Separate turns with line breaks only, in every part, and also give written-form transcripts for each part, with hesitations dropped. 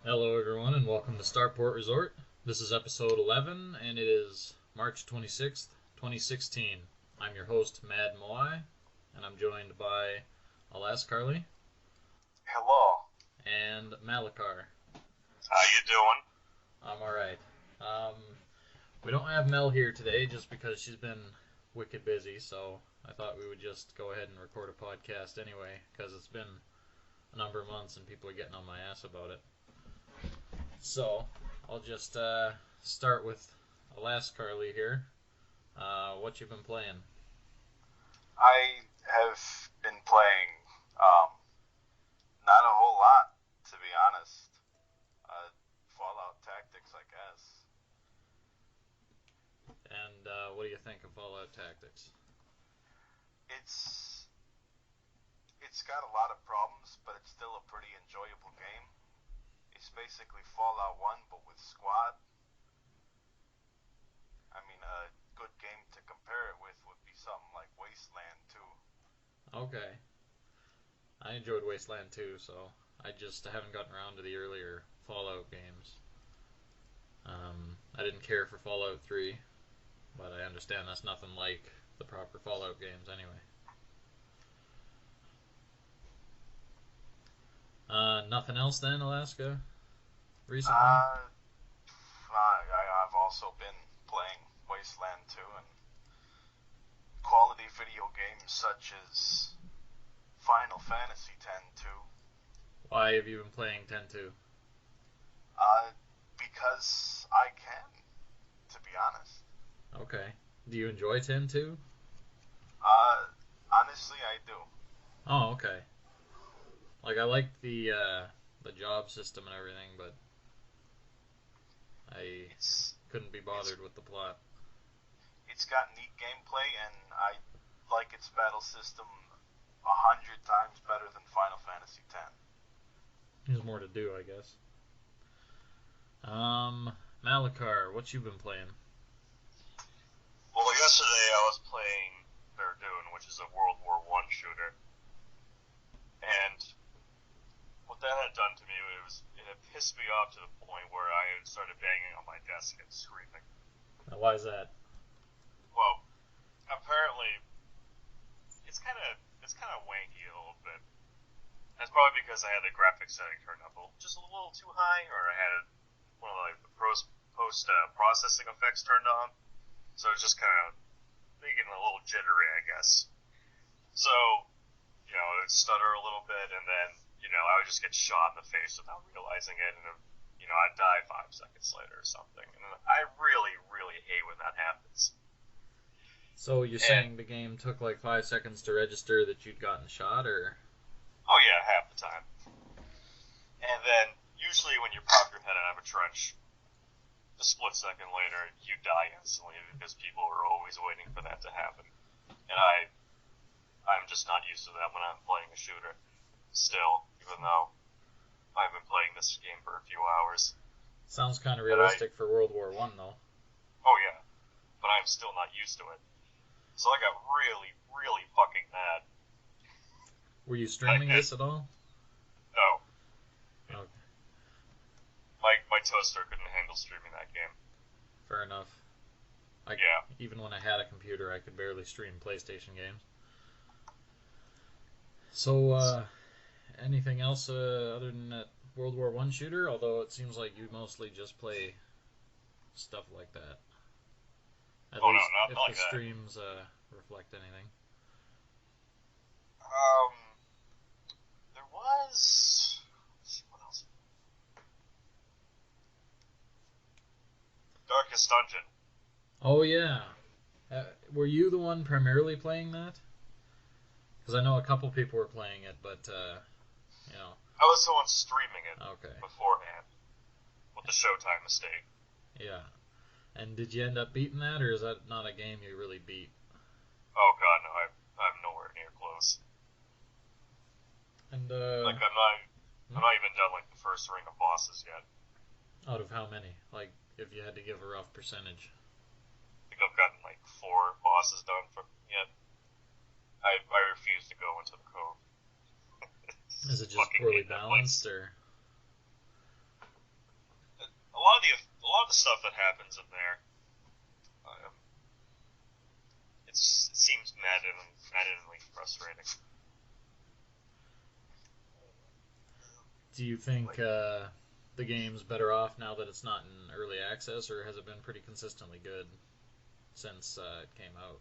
Hello, everyone, and welcome to Starport Resort. This is episode 11, and it is March 26th, 2016. I'm your host, Mad Moai, and I'm joined by Alaskarly
Hello.
and Malecar.
How you doing?
I'm alright. Um, we don't have Mel here today just because she's been wicked busy, so I thought we would just go ahead and record a podcast anyway, because it's been a number of months and people are getting on my ass about it. So, I'll just start with Alaskarly here. What you been playing?
I have been playing not a whole lot, to be honest. Fallout Tactics, I guess.
And what do you think of Fallout Tactics?
It's it's got a lot of problems, but it's still a pretty enjoyable game. It's basically Fallout 1, but with squad. I mean, a good game to compare it with would be something like Wasteland 2.
Okay. I enjoyed Wasteland 2, so I just haven't gotten around to the earlier Fallout games. I didn't care for Fallout 3, but I understand that's nothing like the proper Fallout games anyway. Nothing else then, Alaska? Recently?
I've also been playing Wasteland 2 and quality video games such as Final Fantasy X-2.
Why have you been playing 10-2?
Because I can, to be honest.
Okay. Do you enjoy 10-2?
Honestly, I do.
Oh, okay. Like, I like the job system and everything, but I
It's
couldn't be bothered with the plot.
it's got neat gameplay, and I like its battle system 100 times better than Final Fantasy X.
There's more to do, I guess. Malecar, what you been playing?
Well, yesterday I was playing Verdun, which is a World War One shooter, and what that had done to me it had pissed me off to the point where I had started banging on my desk and screaming.
Now, why is that?
Well, apparently it's kind of wanky a little bit. That's probably because I had the graphics setting turned up just a little too high, or I had one of the post processing effects turned on. So it's just kind of making it a little jittery, I guess. So, it'd stutter a little bit, and then, I would just get shot in the face without realizing it, and, I'd die 5 seconds later or something. And I really, really hate when that happens.
So you're saying the game took like 5 seconds to register that you'd gotten shot, or?
Oh, yeah, half the time. And then, usually when you pop your head out of a trench, a split second later, you die instantly because people are always waiting for that to happen. And I'm just not used to that when I'm playing a shooter. Still, even though I've been playing this game for a few hours.
Sounds kind of realistic for World War One, though.
Oh yeah, but I'm still not used to it. So I got really, really fucking mad.
Were you streaming this at all?
No.
Okay.
My toaster couldn't handle streaming that game.
Fair enough.
Yeah.
Even when I had a computer, I could barely stream PlayStation games. So, anything else other than that World War One shooter? Although it seems like you mostly just play stuff like that. At
Oh,
least
no, not
if
like
the
that.
streams reflect anything.
There was... Let's see, what else? Darkest Dungeon.
Oh yeah. Were you the one primarily playing that? Because I know a couple people were playing it, but
I was the one streaming it
Okay.
beforehand with the Showtime mistake.
Yeah. And did you end up beating that, or is that not a game you really beat?
Oh god, no, I'm nowhere near close.
And
Like I'm not even done like the first ring of bosses yet.
out of how many? Like, if you had to give a rough percentage.
I think I've gotten like 4 bosses done yet. I refuse to go into the cove.
Is it just poorly balanced, or?
a lot of the stuff that happens in there, it seems maddeningly frustrating.
Do you think the game's better off now that it's not in early access, or has it been pretty consistently good since it came out?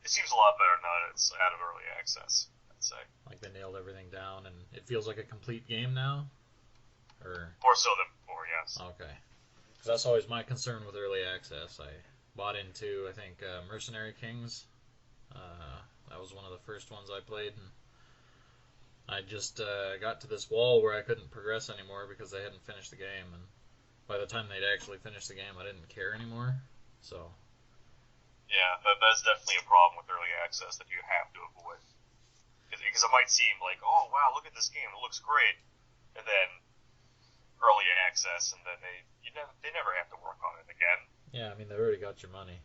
It seems a lot better now that it's out of early access, I'd say.
Like they nailed everything down, and it feels like a complete game now? Or
More so than before, yes.
okay. Because that's always my concern with early access. I bought into, I think, Mercenary Kings. That was one of the first ones I played, and I just got to this wall where I couldn't progress anymore because they hadn't finished the game, and by the time they'd actually finished the game, I didn't care anymore. So
Yeah, that's definitely a problem with early access that you have to avoid. Because it might seem like, oh wow, look at this game, it looks great, and then early access, and then they never have to work on it again.
yeah, I mean they already got your money.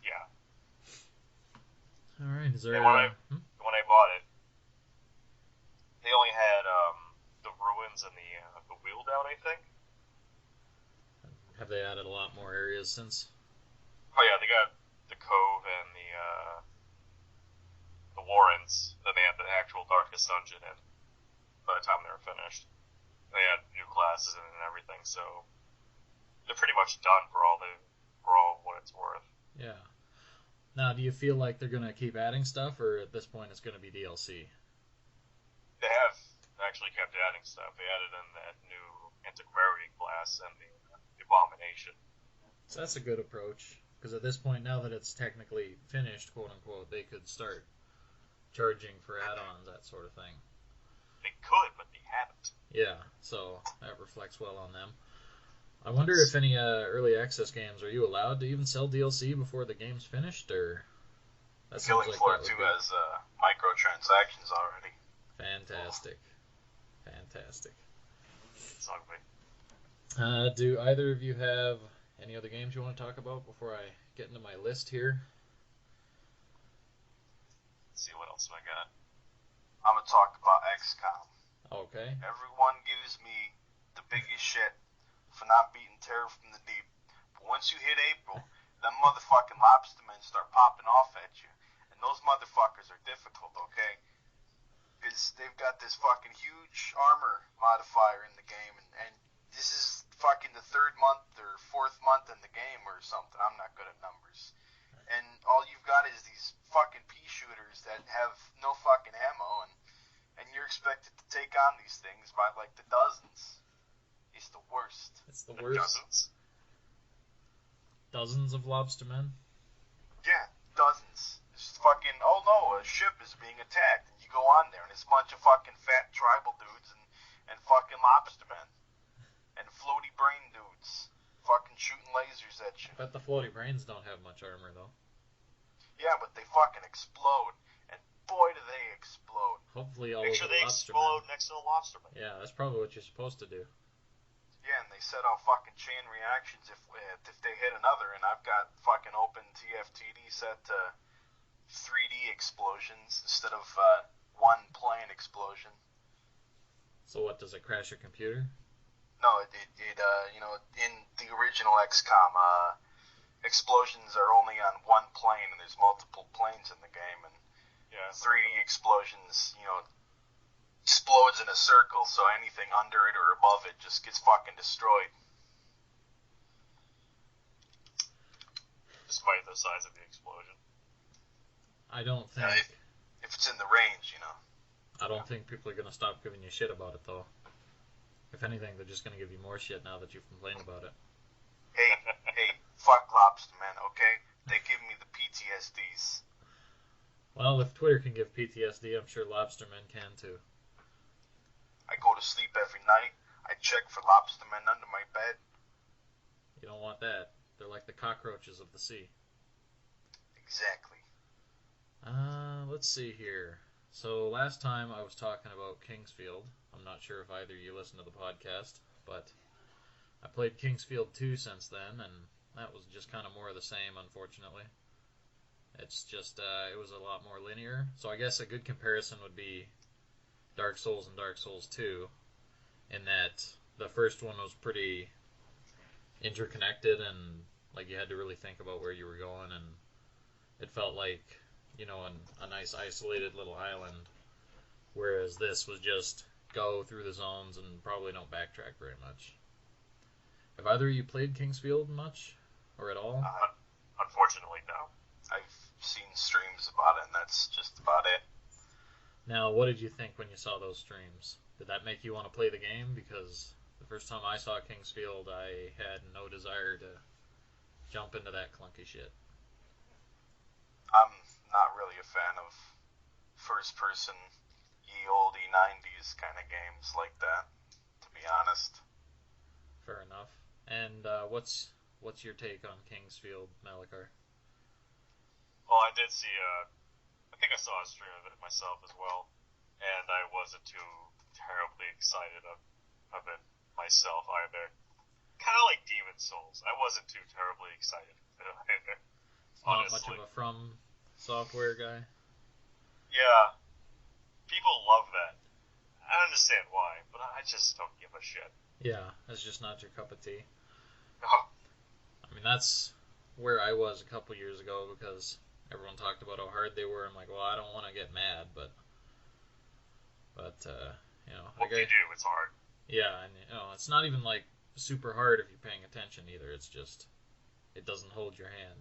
Yeah.
All right, is there?
And when I bought it, they only had the ruins and the wheel down, I think.
Have they added a lot more areas since?
Oh yeah, they got the cove and the warrens. Then they had the actual darkest dungeon in by the time they were finished. They had new classes and everything, so they're pretty much done for all what it's worth.
Yeah. Now, do you feel like they're gonna keep adding stuff, or at this point it's gonna be DLC?
They have actually kept adding stuff. They added in that new antiquarian class and the abomination.
So that's a good approach, because at this point, now that it's technically finished, quote unquote, they could start charging for add-ons, that sort of thing.
They could, but they haven't.
Yeah, so that reflects well on them. I wonder if any early access games, are you allowed to even sell DLC before the game's finished, or
that Killing
like
Floor 2 has microtransactions already.
Fantastic. Fantastic.
It's ugly.
Do either of you have any other games you want to talk about before I get into my list here?
Let's see what else I got.
I'm going to talk about XCOM.
Okay.
Everyone gives me the biggest shit for not beating Terror from the Deep. But once you hit April, them motherfucking lobstermen start popping off at you. And those motherfuckers are difficult, okay? Because they've got this fucking huge armor modifier in the game. And this is fucking the third month or fourth month in the game or something. I'm not good at numbers. And all you've got is these fucking pea shooters that have no fucking ammo. And you're expected to take on these things by like the dozens. It's the worst.
It's the worst.
Dozens?
Dozens of lobstermen?
Yeah, dozens. It's fucking, oh no, a ship is being attacked. And you go on there and it's a bunch of fucking fat tribal dudes and fucking lobstermen. And floaty brain dudes. Fucking shooting lasers at you.
I bet the floaty brains don't have much armor though.
Yeah, but they fucking explode. And boy do they explode.
Hopefully all
Make
of
sure
the
they
lobstermen.
explode next to the lobsterman.
Yeah, that's probably what you're supposed to do.
Yeah, and they set off fucking chain reactions if they hit another, and I've got fucking open TFTD set to 3D explosions instead of one plane explosion.
So what, does it crash your computer?
No, it you know, in the original XCOM, explosions are only on one plane, and there's multiple planes in the game, and
Yeah.
3D explosions, you know, explodes in a circle, so anything under it or above it just gets fucking destroyed.
Despite the size of the explosion.
I don't think.
If it's in the range, you know.
I don't think people are gonna stop giving you shit about it though. If anything, they're just gonna give you more shit now that you've complained about it.
Hey, fuck lobstermen, okay? They give me the PTSDs.
Well, if Twitter can give PTSD, I'm sure lobstermen can too.
I go to sleep every night. I check for lobstermen under my bed.
You don't want that. They're like the cockroaches of the sea.
Exactly.
Let's see here. So last time I was talking about Kingsfield. I'm not sure if either of you listened to the podcast, but I played Kingsfield 2 since then, and that was just kind of more of the same, unfortunately. It's just, it was a lot more linear. So I guess a good comparison would be Dark Souls and Dark Souls 2, in that the first one was pretty interconnected, and like you had to really think about where you were going, and it felt like, a nice isolated little island. Whereas this was just go through the zones and probably don't backtrack very much. Have either of you played Kingsfield much or at all?
Unfortunately, no.
I've seen streams about it, and that's just about it.
Now, what did you think when you saw those streams? Did that make you want to play the game? Because the first time I saw Kingsfield, I had no desire to jump into that clunky shit.
I'm not really a fan of first-person, ye olde 90s kind of games like that, to be honest.
Fair enough. And what's your take on Kingsfield, Malecar?
Well, I did see. I think I saw a stream of it myself as well, and I wasn't too terribly excited of it myself either. Kind of like Demon Souls. I wasn't too terribly excited either.
Not much of a From Software guy.
Yeah, people love that. I understand why, but I just don't give a shit.
Yeah, that's just not your cup of tea.
Oh.
I mean, that's where I was a couple years ago because everyone talked about how hard they were. I'm like, well, I don't want to get mad, but
what can you do? It's hard.
Yeah, and it's not even like super hard if you're paying attention either. It's just it doesn't hold your hand.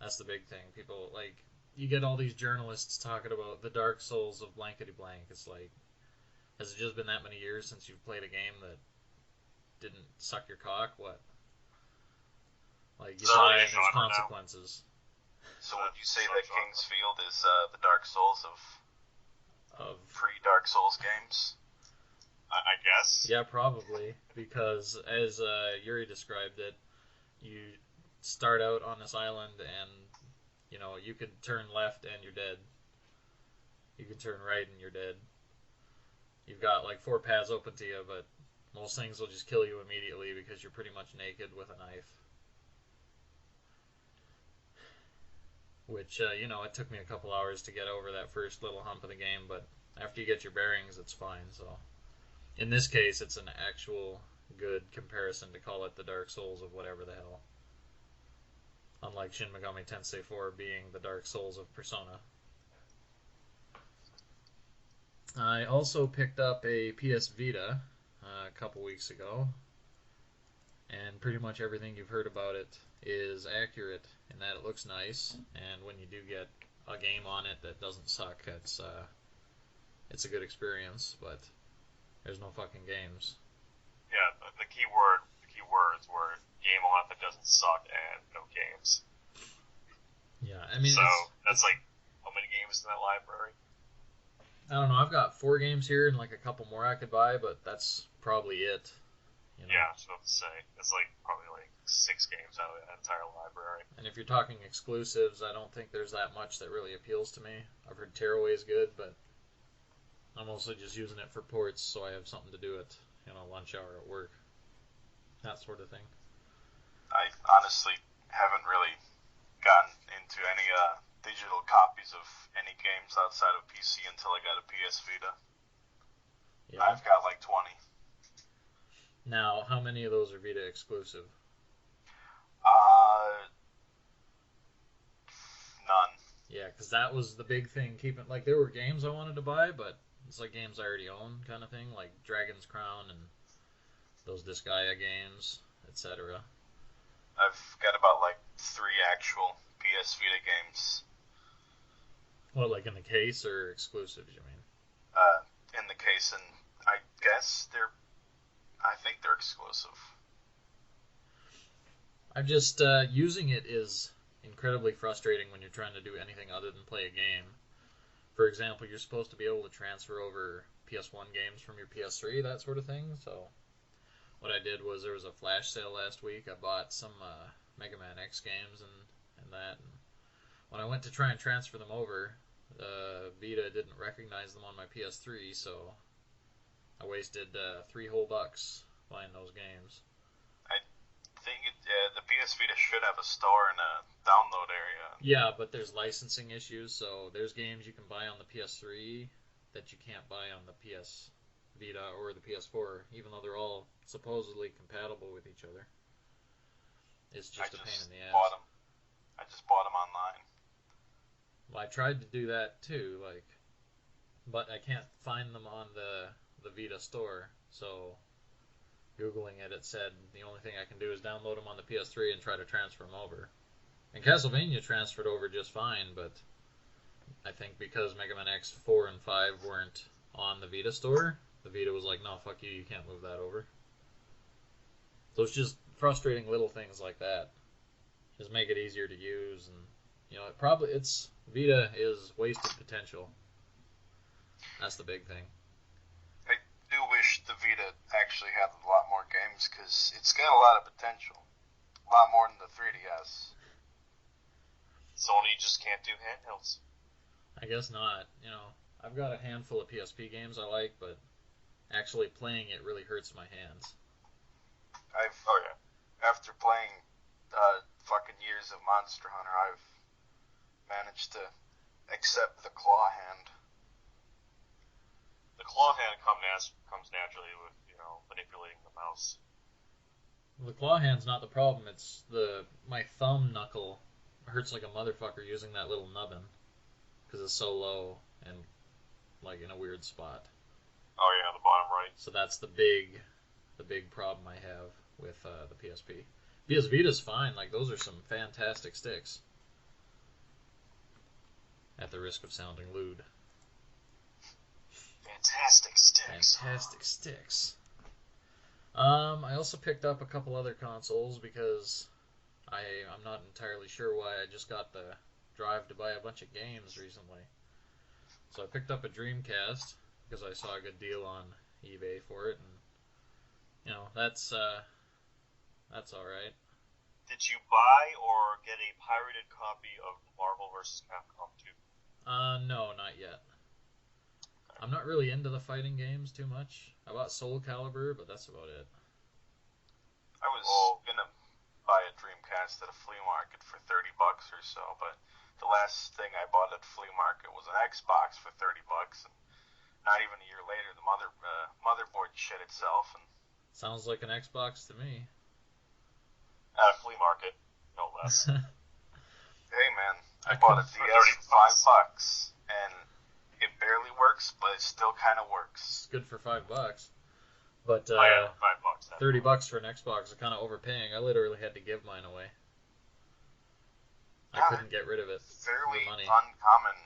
That's the big thing. People like you get all these journalists talking about the Dark Souls of blankety blank. It's like, has it just been that many years since you've played a game that didn't suck your cock? What? Like you die and there's consequences.
So would you say that Kingsfield is the Dark Souls
of
pre-Dark Souls games?
I guess.
Yeah, probably, because as Yuri described it, you start out on this island and you can turn left and you're dead. You can turn right and you're dead. You've got like 4 paths open to you, but most things will just kill you immediately because you're pretty much naked with a knife. Which, it took me a couple hours to get over that first little hump of the game, but after you get your bearings, it's fine. So, in this case, it's an actual good comparison to call it the Dark Souls of whatever the hell. Unlike Shin Megami Tensei 4 being the Dark Souls of Persona. I also picked up a PS Vita a couple weeks ago, and pretty much everything you've heard about it is accurate in that it looks nice, and when you do get a game on it that doesn't suck, it's a good experience, but there's no fucking games.
Yeah, the key words were game on it that doesn't suck and no games.
Yeah, I mean,
so that's like how many games in that library?
I don't know. I've got 4 games here and like a couple more I could buy, but that's probably it.
Yeah, I was about to say it's like probably like 6 games out of that entire library.
And if you're talking exclusives, I don't think there's that much that really appeals to me. I've heard Tearaway is good, but I'm mostly just using it for ports, so I have something to do at lunch hour at work. That sort of thing.
I honestly haven't really gotten into any digital copies of any games outside of PC until I got a PS Vita. Yeah. I've got like 20.
Now, how many of those are Vita exclusive?
None.
Yeah, because that was the big thing. There were games I wanted to buy, but it's like games I already own kind of thing, like Dragon's Crown and those Disgaea games, etc.
I've got about like 3 actual PS Vita games.
What, like in the case or exclusives, you mean?
In the case, and I guess I think they're exclusive.
I'm just, using it is incredibly frustrating when you're trying to do anything other than play a game. For example, you're supposed to be able to transfer over PS1 games from your PS3, that sort of thing, so what I did was there was a flash sale last week. I bought some Mega Man X games and that. And when I went to try and transfer them over, Vita didn't recognize them on my PS3, so I wasted $3 whole buying those games.
I think the PS Vita should have a store and a download area.
Yeah, but there's licensing issues, so there's games you can buy on the PS3 that you can't buy on the PS Vita or the PS4, even though they're all supposedly compatible with each other. It's just a pain in the ass.
I just bought them online.
Well, I tried to do that too, like, but I can't find them on the Vita store. So, Googling it, it said the only thing I can do is download them on the PS3 and try to transfer them over. And Castlevania transferred over just fine, but I think because Mega Man X4 and 5 weren't on the Vita store, the Vita was like, no, fuck you, you can't move that over. So it's just frustrating little things like that. Just make it easier to use, and Vita is wasted potential. That's the big thing.
I do wish the Vita actually had a lot more games, because it's got a lot of potential. A lot more than the 3DS.
Sony just can't do handhelds.
I guess not. I've got a handful of PSP games I like, but actually playing it really hurts my hands.
After playing fucking years of Monster Hunter, I've managed to accept the claw hand.
The claw hand comes naturally with, manipulating the mouse.
The claw hand's not the problem. It's my thumb knuckle hurts like a motherfucker using that little nubbin because it's so low and like in a weird spot.
Oh yeah, the bottom right.
So that's the big problem I have with the PSP. PS Vita's fine. Like, those are some fantastic sticks. At the risk of sounding lewd.
Fantastic sticks.
Fantastic sticks. I also picked up a couple other consoles because I'm not entirely sure why I just got the drive to buy a bunch of games recently. So I picked up a Dreamcast because I saw a good deal on eBay for it, and that's alright.
Did you buy or get a pirated copy of Marvel vs. Capcom 2?
No, not yet. I'm not really into the fighting games too much. I bought Soul Calibur, but that's about it.
I was gonna buy a Dreamcast at a flea market for $30 or so, but the last thing I bought at the flea market was an Xbox for $30, and not even a year later, the motherboard shit itself. And
sounds like an Xbox to me.
At a flea market, no less.
Hey man, I bought a DS for $5, and it barely works, but it still kind of works.
It's good for $5, but
$5.
$30 for an Xbox is kind of overpaying. I literally had to give mine away. I couldn't get rid of it.
Fairly
money.
Uncommon,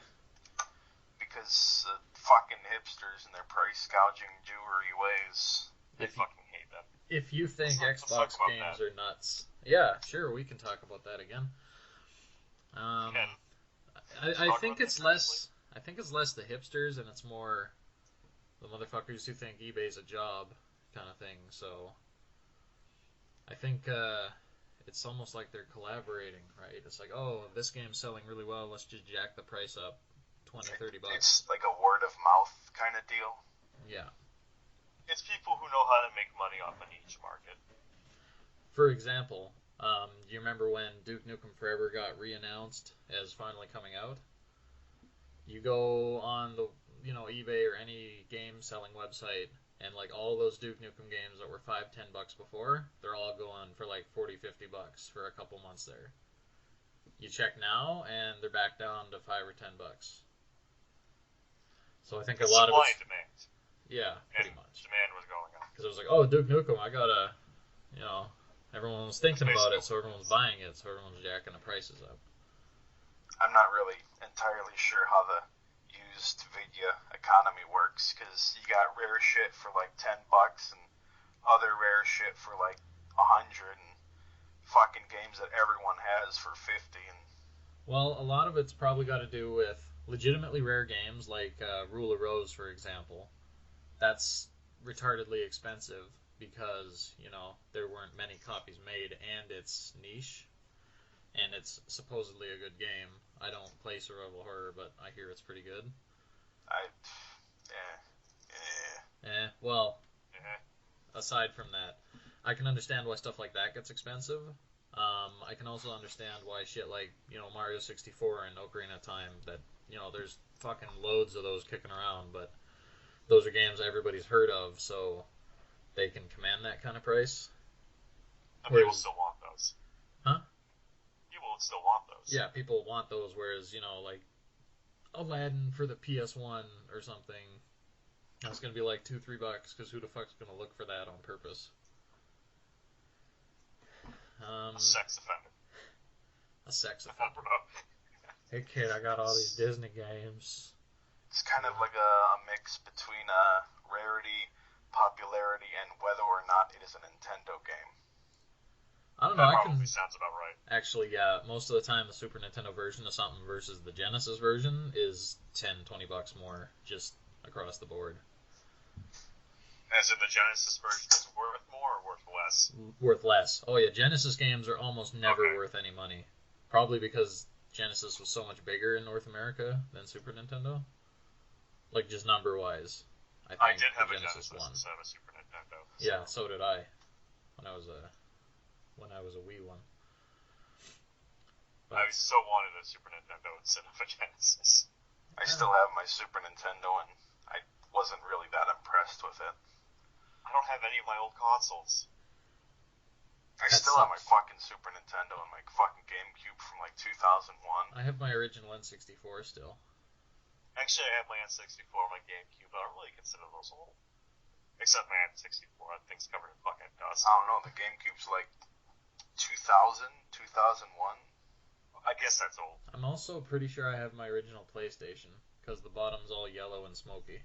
because fucking hipsters and their price gouging jewelry ways.
I fucking hate them.
If you think Xbox games are nuts, yeah, sure, we can talk about that again. I think it's less. I think it's less the hipsters, and it's more the motherfuckers who think eBay's a job, kind of thing. So I think it's almost like they're collaborating, right? It's like, oh, this game's selling really well, let's just jack the price up $20-$30.
It's like a word of mouth kind of deal.
Yeah.
It's people who know how to make money off a niche market.
For example, do you remember when Duke Nukem Forever got re-announced as finally coming out? You go on the eBay or any game selling website, and like all those Duke Nukem games that were $5-$10 before, they're all going for like $40-$50 for a couple months there. You check now, and they're back down to $5 or $10. So I think a lot of
supply and demand.
Yeah, pretty much.
Demand was going up.
Because it was like, oh, Duke Nukem, I gotta, everyone was thinking about it, so everyone's buying it, so everyone's jacking the prices up.
I'm not really entirely sure how the used video economy works, because you got rare shit for like $10 and other rare shit for like 100, and fucking games that everyone has for 50. And
well, a lot of it's probably got to do with legitimately rare games like Rule of Rose, for example. That's retardedly expensive because there weren't many copies made, and it's niche, and it's supposedly a good game. I don't play survival horror, but I hear it's pretty good. Aside from that, I can understand why stuff like that gets expensive. I can also understand why shit like, Mario 64 and Ocarina of Time, that, there's fucking loads of those kicking around, but those are games everybody's heard of, so they can command that kind of price.
And
Whereas,
people still want those.
huh?
People would still want those.
Yeah, people want those, whereas, like Aladdin for the PS1 or something, that's going to be like $2-3, because who the fuck's going to look for that on purpose?
A sex offender.
A sex
I
offender.
don't know.
Hey kid, I got all these Disney games.
It's kind of like a mix between rarity, popularity, and whether or not it is a Nintendo game.
I don't know,
That
I
probably
can...
sounds about right.
Actually, yeah, most of the time the Super Nintendo version of something versus the Genesis version is $10-20 more, just across the board.
As in the Genesis version is worth more or worth less?
Worth less. Oh yeah, Genesis games are almost never
Okay.
worth any money. Probably because Genesis was so much bigger in North America than Super Nintendo. Like, just number-wise.
I did have
the
a Genesis
won.
instead of a Super Nintendo.
Yeah, so did I. When I was a wee one. But,
I so wanted a Super Nintendo instead of a Genesis.
I still have my Super Nintendo, and I wasn't really that impressed with it.
I don't have any of my old consoles.
I
That
still have my
sucks.
fucking Super Nintendo and my fucking GameCube from like 2001.
I have my original N64 still.
Actually, I have my N64 and my GameCube, but I don't really consider those old. Except my N64, that thing's covered in fucking dust.
I don't know, the GameCube's like 2000, 2001.
I guess that's old.
I'm also pretty sure I have my original PlayStation, because the bottom's all yellow and smoky.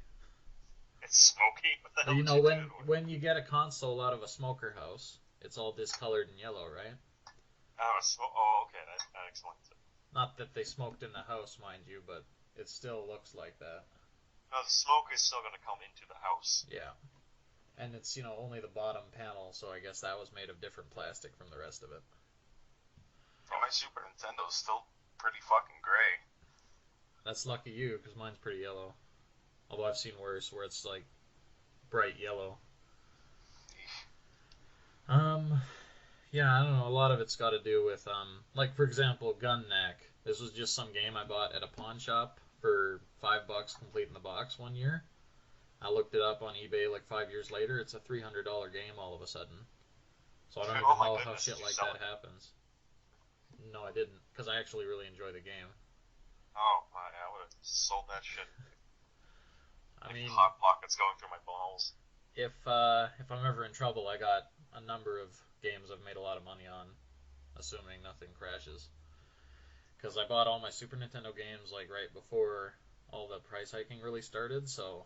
It's smoky. What the hell
You
did
know,
you do to it?
when you get a console out of a smoker house, it's all discolored and yellow, right?
Oh, okay, that explains it.
Not that they smoked in the house, mind you, but it still looks like that.
No, the smoke is still going to come into the house.
Yeah. And it's, only the bottom panel, so I guess that was made of different plastic from the rest of it.
Yeah, my Super Nintendo's still pretty fucking gray.
That's lucky you, because mine's pretty yellow. Although I've seen worse, where it's, like, bright yellow. Yeah, I don't know, a lot of it's got to do with, like, for example, Gun Knack. This was just some game I bought at a pawn shop for $5 complete in the box one year. I looked it up on eBay like 5 years later. It's a $300 game all of a sudden. So I don't even
Oh my
know how
goodness,
shit
did you
like
sell
that
it?
happens. No, I didn't, because I actually really enjoy the game.
Oh, I would have sold that shit.
I mean,
Hot pockets going through my balls.
if I'm ever in trouble, I got a number of games I've made a lot of money on, assuming nothing crashes. Because I bought all my Super Nintendo games like right before all the price hiking really started, so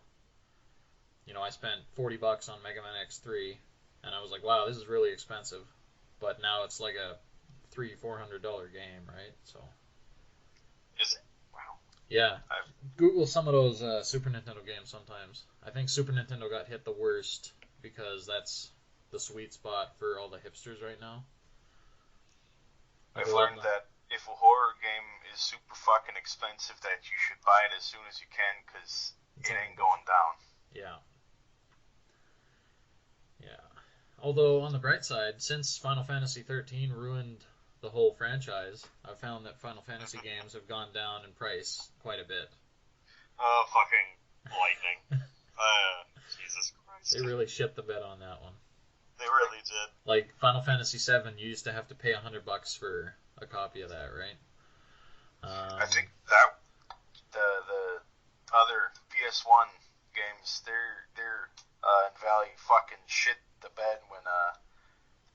I spent $40 on Mega Man X3, and I was like, wow, this is really expensive. But now it's like a $300-400 game, right? So
Is it? Wow.
yeah, Google some of those Super Nintendo games sometimes. I think Super Nintendo got hit the worst because that's the sweet spot for all the hipsters right now.
I've learned that if a horror game is super fucking expensive, that you should buy it as soon as you can, because it ain't going down.
Yeah. Yeah. Although, on the bright side, since Final Fantasy XIII ruined the whole franchise, I've found that Final Fantasy games have gone down in price quite a bit.
Oh, fucking lightning. Jesus Christ.
They really shit the bed on that one.
They really did.
Like, Final Fantasy VII, you used to have to pay $100 for a copy of that, right?
I think that the other PS1 games, their in value fucking shit the bed when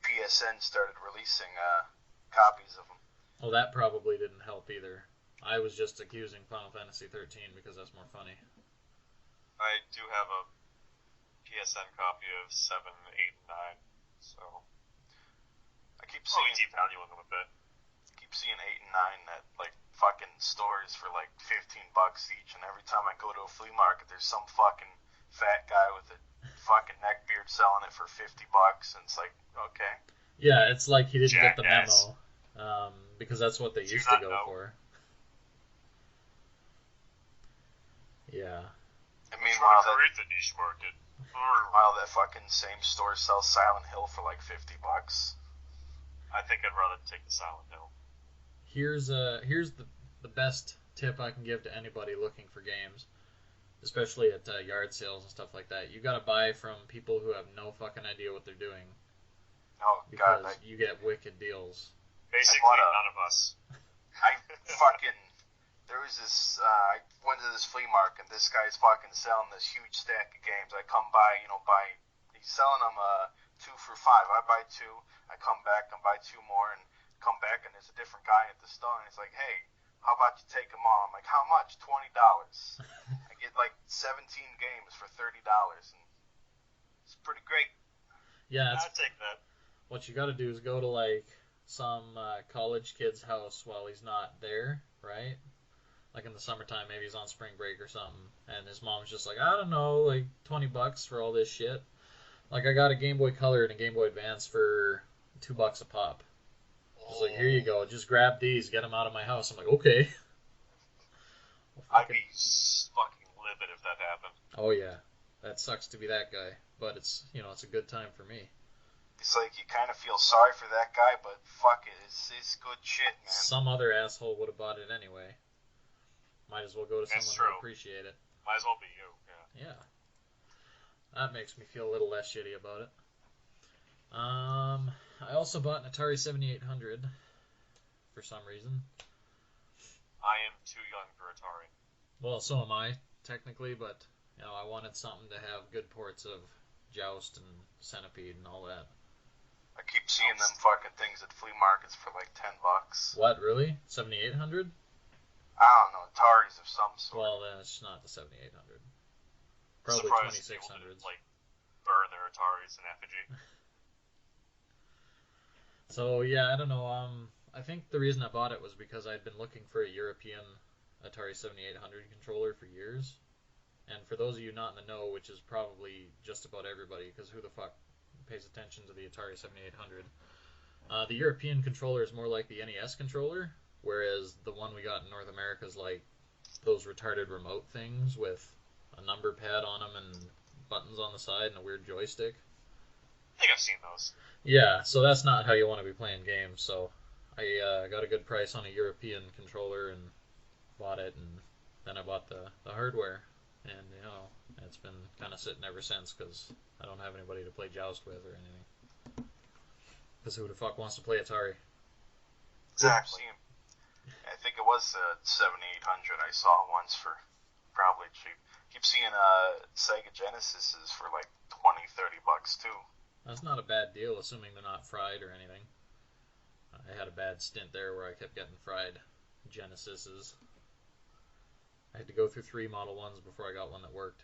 PSN started releasing copies of them.
Well, that probably didn't help either. I was just accusing Final Fantasy XIII because that's more funny.
I do have a PSN copy of 7, 8, and 9, so
I keep
probably
seeing
devaluing them a bit.
8 and 9 at like fucking stores for like $15 each, and every time I go to a flea market, there's some fucking fat guy with a fucking neckbeard selling it for $50, and it's like, okay.
Yeah, it's like he didn't get the
Jackass.
memo, because that's what they
Do you
used to
not
go
know?
for. Yeah.
And
Trying
meanwhile,
to create the niche market.
that fucking same store sells Silent Hill for like $50.
I think I'd rather take the Silent Hill.
Here's the best tip I can give to anybody looking for games. especially at yard sales and stuff like that. You gotta buy from people who have no fucking idea what they're doing
Oh
because
God,
you get wicked deals.
Basically, none of us.
There was this, I went to this flea market, and this guy's fucking selling this huge stack of games. I come by, he's selling them 2 for $5. I buy 2, I come back and buy 2 more, and come back, and there's a different guy at the store, and he's like, hey, how about you take them all? I'm like, how much? $20. I get like 17 games for $30, and it's pretty great.
Yeah,
I'd take that.
What you gotta do is go to like some college kid's house while he's not there, right? Like in the summertime, maybe he's on spring break or something, and his mom's just like, I don't know, like $20 for all this shit. Like I got a Game Boy Color and a Game Boy Advance for $2 a pop. She's like, here you go, just grab these, get them out of my house. I'm like, okay.
I'd be fucking livid if that happened.
Oh yeah, that sucks to be that guy, but it's it's a good time for me.
It's like you kind of feel sorry for that guy, but fuck it, it's good shit, man.
Some other asshole would have bought it anyway. Might as well go to someone who appreciate it.
Might as well be you,
Yeah. That makes me feel a little less shitty about it. I also bought an Atari 7800 for some reason.
I am too young for Atari.
Well, so am I, technically, but I wanted something to have good ports of Joust and Centipede and all that.
I keep seeing them fucking things at flea markets for like $10.
What, really? 7800?
I don't know, Ataris of some sort.
Well, then it's not the 7800. Probably 2600s.
Like, burn their Ataris in effigy.
So, yeah, I don't know. I think the reason I bought it was because I'd been looking for a European Atari 7800 controller for years. And for those of you not in the know, which is probably just about everybody, because who the fuck pays attention to the Atari 7800, the European controller is more like the NES controller, whereas the one we got in North America is like those retarded remote things with a number pad on them and buttons on the side and a weird joystick.
I think I've seen those.
Yeah, so that's not how you want to be playing games. So I got a good price on a European controller and bought it, and then I bought the hardware. And, it's been kind of sitting ever since because I don't have anybody to play Joust with or anything. Because who the fuck wants to play Atari?
Exactly. I think it was 7800 I saw once for probably cheap. Keep seeing Sega Genesises for like $20-$30 too.
That's not a bad deal, assuming they're not fried or anything. I had a bad stint there where I kept getting fried Genesises. I had to go through 3 Model 1s before I got one that worked.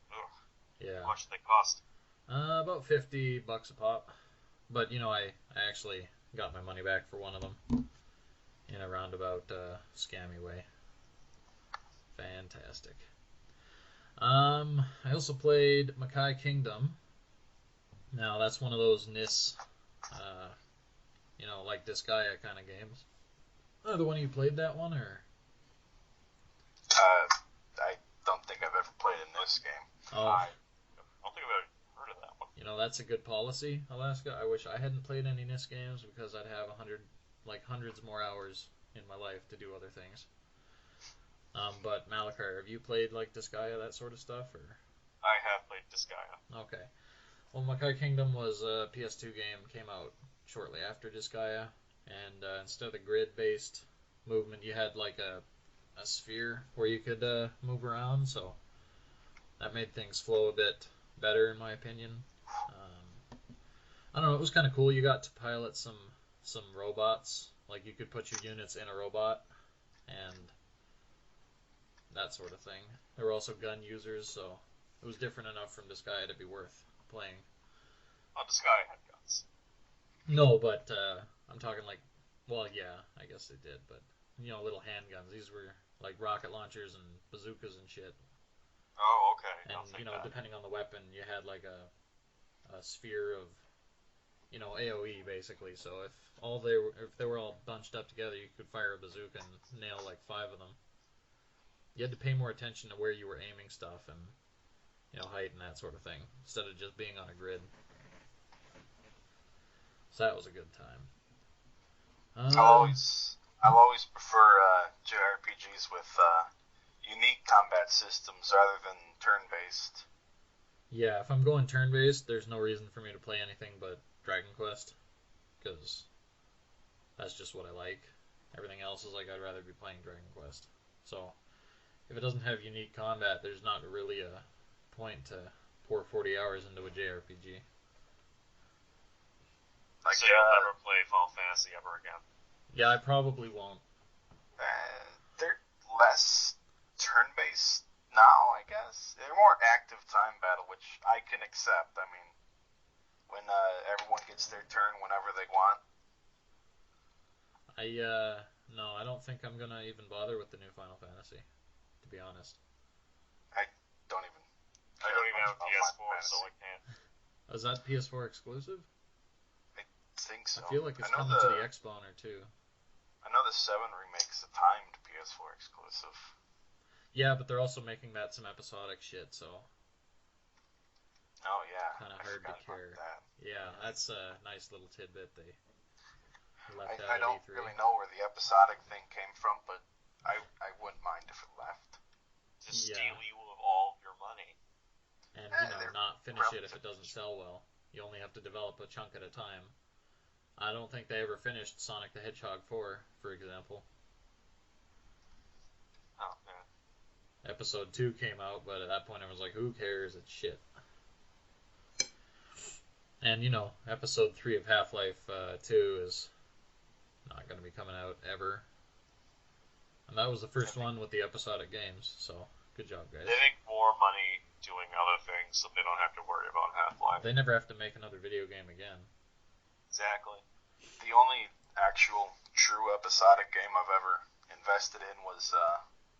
Ugh.
Yeah.
How much did they cost?
About $50 a pop. But, I actually got my money back for one of them in a roundabout scammy way. Fantastic. I also played Makai Kingdom. Now, that's one of those NIS, like Disgaea kind of games. Oh, the one you played that one, or?
I don't think I've ever played a NIS game.
Oh.
I don't think I've ever heard of that one.
That's a good policy, Alaska. I wish I hadn't played any NIS games because I'd have hundreds more hours in my life to do other things. But Malecar, have you played like Disgaea, that sort of stuff, or?
I have played Disgaea.
Okay. Well, Makai Kingdom was a PS2 game, came out shortly after Disgaea, and instead of the grid-based movement, you had like a sphere where you could move around, so that made things flow a bit better, in my opinion. I don't know, it was kind of cool. You got to pilot some robots, like you could put your units in a robot, and that sort of thing. There were also gun users, so it was different enough from Disgaea to be worth playing.
Oh, Disgaea had guns.
No, but I'm talking like, well, yeah, I guess they did, but little handguns. These were like rocket launchers and bazookas and shit.
Oh, okay.
And depending on the weapon, you had like a sphere of AOE basically. So if they were all bunched up together, you could fire a bazooka and nail like 5 of them. You had to pay more attention to where you were aiming stuff and height and that sort of thing instead of just being on a grid. So that was a good time.
I'll always prefer JRPGs with unique combat systems rather than turn-based.
Yeah, if I'm going turn-based, there's no reason for me to play anything but Dragon Quest, because that's just what I like. Everything else is like I'd rather be playing Dragon Quest. So, if it doesn't have unique combat, there's not really a point to pour 40 hours into a JRPG.
So you'll never play Final Fantasy ever again?
Yeah, I probably won't.
They're less turn-based now, I guess. They're more active time battle, which I can accept. I mean, when everyone gets their turn whenever they want.
No, I don't think I'm gonna even bother with the new Final Fantasy, to be honest.
I don't even
have a PS4, so I can't.
Is that PS4 exclusive?
I think so.
I feel like it's coming to the Xboner too.
I know the 7 remake's a timed PS4 exclusive.
Yeah, but they're also making that some episodic shit, so.
Oh yeah.
Kind of hard to care.
That.
Yeah, that's a nice little tidbit they left out
I don't
at E3.
really know where the episodic thing came from, but I wouldn't mind if it left.
To steal you of all your money.
And, not finish it if it doesn't sell well. You only have to develop a chunk at a time. I don't think they ever finished Sonic the Hedgehog 4, for example.
Oh, yeah.
Episode 2 came out, but at that point I was like, who cares? It's shit. And, Episode 3 of Half-Life 2 is not going to be coming out ever. And that was the first one with the episodic games, so good job, guys.
They make more money doing other things, so they don't have to worry about Half-Life.
They never have to make another video game again.
Exactly.
The only actual true episodic game I've ever invested in was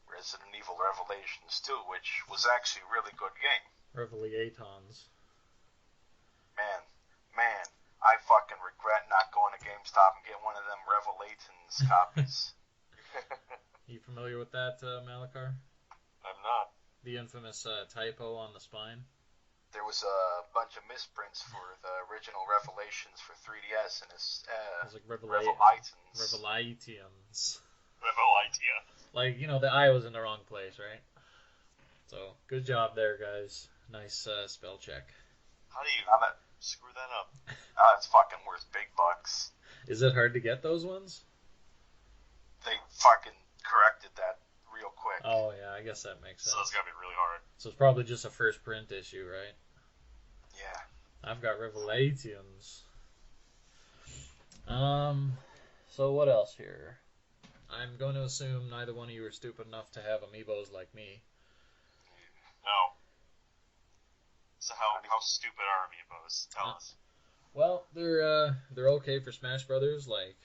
Resident Evil Revelations 2, which was actually a really good game.
Revelations.
Man, I fucking regret not going to GameStop and getting one of them Revelations copies.
You familiar with that, Malecar?
I'm not.
The infamous typo on the spine?
There was a bunch of misprints for the original Revelations for 3DS, and it's
like
Revelations.
Revelations.
Like,
the I was in the wrong place, right? So, good job there, guys. Nice spell check.
How do you screw that up?
It's fucking worth big bucks.
Is it hard to get those ones?
They fucking corrected that real quick.
Oh, yeah, I guess that makes sense.
So it's gotta be really hard.
So it's probably just a first print issue, right?
Yeah.
I've got Revelations. So what else here? I'm going to assume neither one of you are stupid enough to have amiibos like me.
No. So how stupid are amiibos? Tell us.
Well, they're okay for Smash Brothers. Like,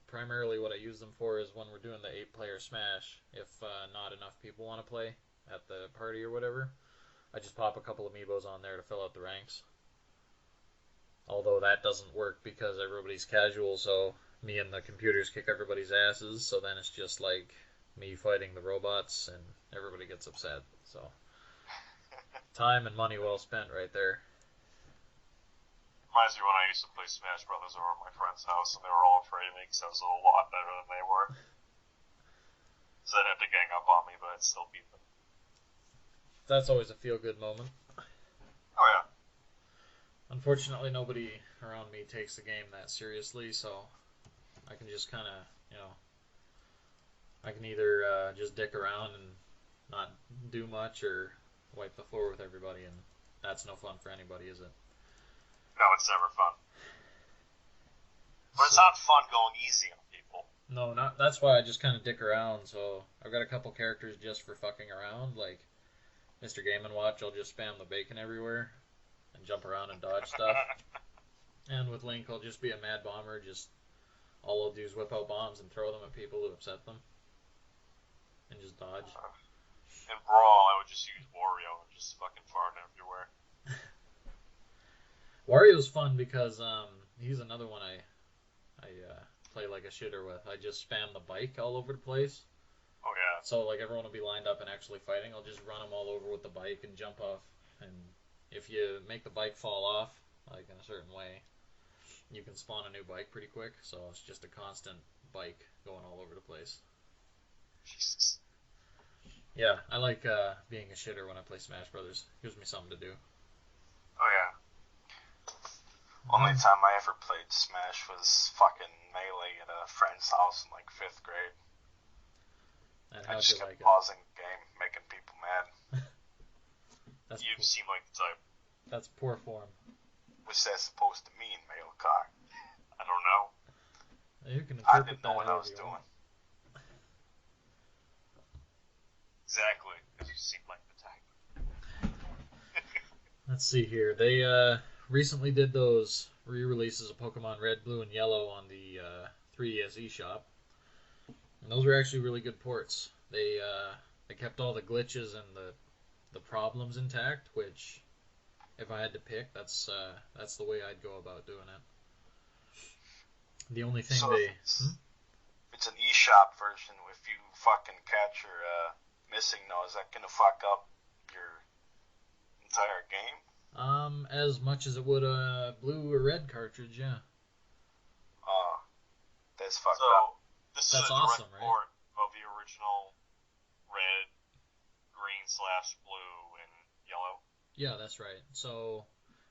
primarily what I use them for is when we're doing the 8-player Smash. If not enough people want to play at the party or whatever, I just pop a couple amiibos on there to fill out the ranks. Although that doesn't work because everybody's casual, so me and the computers kick everybody's asses, so then it's just like me fighting the robots and everybody gets upset. So time and money well spent right there.
Reminds me when I used to play Smash Brothers over at my friend's house, and they were all afraid of me because I was a lot better than they were. So they'd have to gang up on me, but I'd still beat them.
That's always a feel-good moment.
Oh yeah.
Unfortunately, nobody around me takes the game that seriously, so I can just kind of, I can either just dick around and not do much, or wipe the floor with everybody, and that's no fun for anybody, is it?
No, it's never fun. But it's not fun going easy on people.
No, not. That's why I just kind of dick around. So I've got a couple characters just for fucking around, like Mr. Game & Watch. I'll just spam the bacon everywhere and jump around and dodge stuff. And with Link, I'll just be a mad bomber. Just all I'll do is whip out bombs and throw them at people to upset them, and just dodge.
In Brawl, I would just use Wario and just fucking fart everywhere.
Wario's fun because he's another one I play like a shitter with. I just spam the bike all over the place.
Oh yeah.
So like everyone will be lined up and actually fighting. I'll just run them all over with the bike and jump off. And if you make the bike fall off, like in a certain way, you can spawn a new bike pretty quick. So it's just a constant bike going all over the place.
Jesus.
Yeah, I like being a shitter when I play Smash Brothers. Gives me something to do.
Oh yeah.
Only time I ever played Smash was fucking Melee at a friend's house in like 5th grade.
And
I
how'd
just
you
kept
like it?
pausing the game, making people mad.
That's
You seem like the type.
That's poor form.
What's that supposed to mean, Malecar?
I don't know.
You can
I
interpret
didn't know
that
what I
however
was
you
doing.
want.
Exactly, because you seem like the type.
Let's see here. They recently did those re-releases of Pokemon Red, Blue, and Yellow on the 3DS eShop, and those were actually really good ports. They kept all the glitches and the problems intact, which if I had to pick, that's the way I'd go about doing it. The only thing
So
they
if it's an eShop version, if you fucking catch your missing though, is that gonna fuck up your entire game?
as much as it would a blue or red cartridge, yeah.
Oh, that's fucked
So
up.
this is
That's
a direct
awesome, right?
port of the original red, green / blue, and yellow.
Yeah, that's right. So,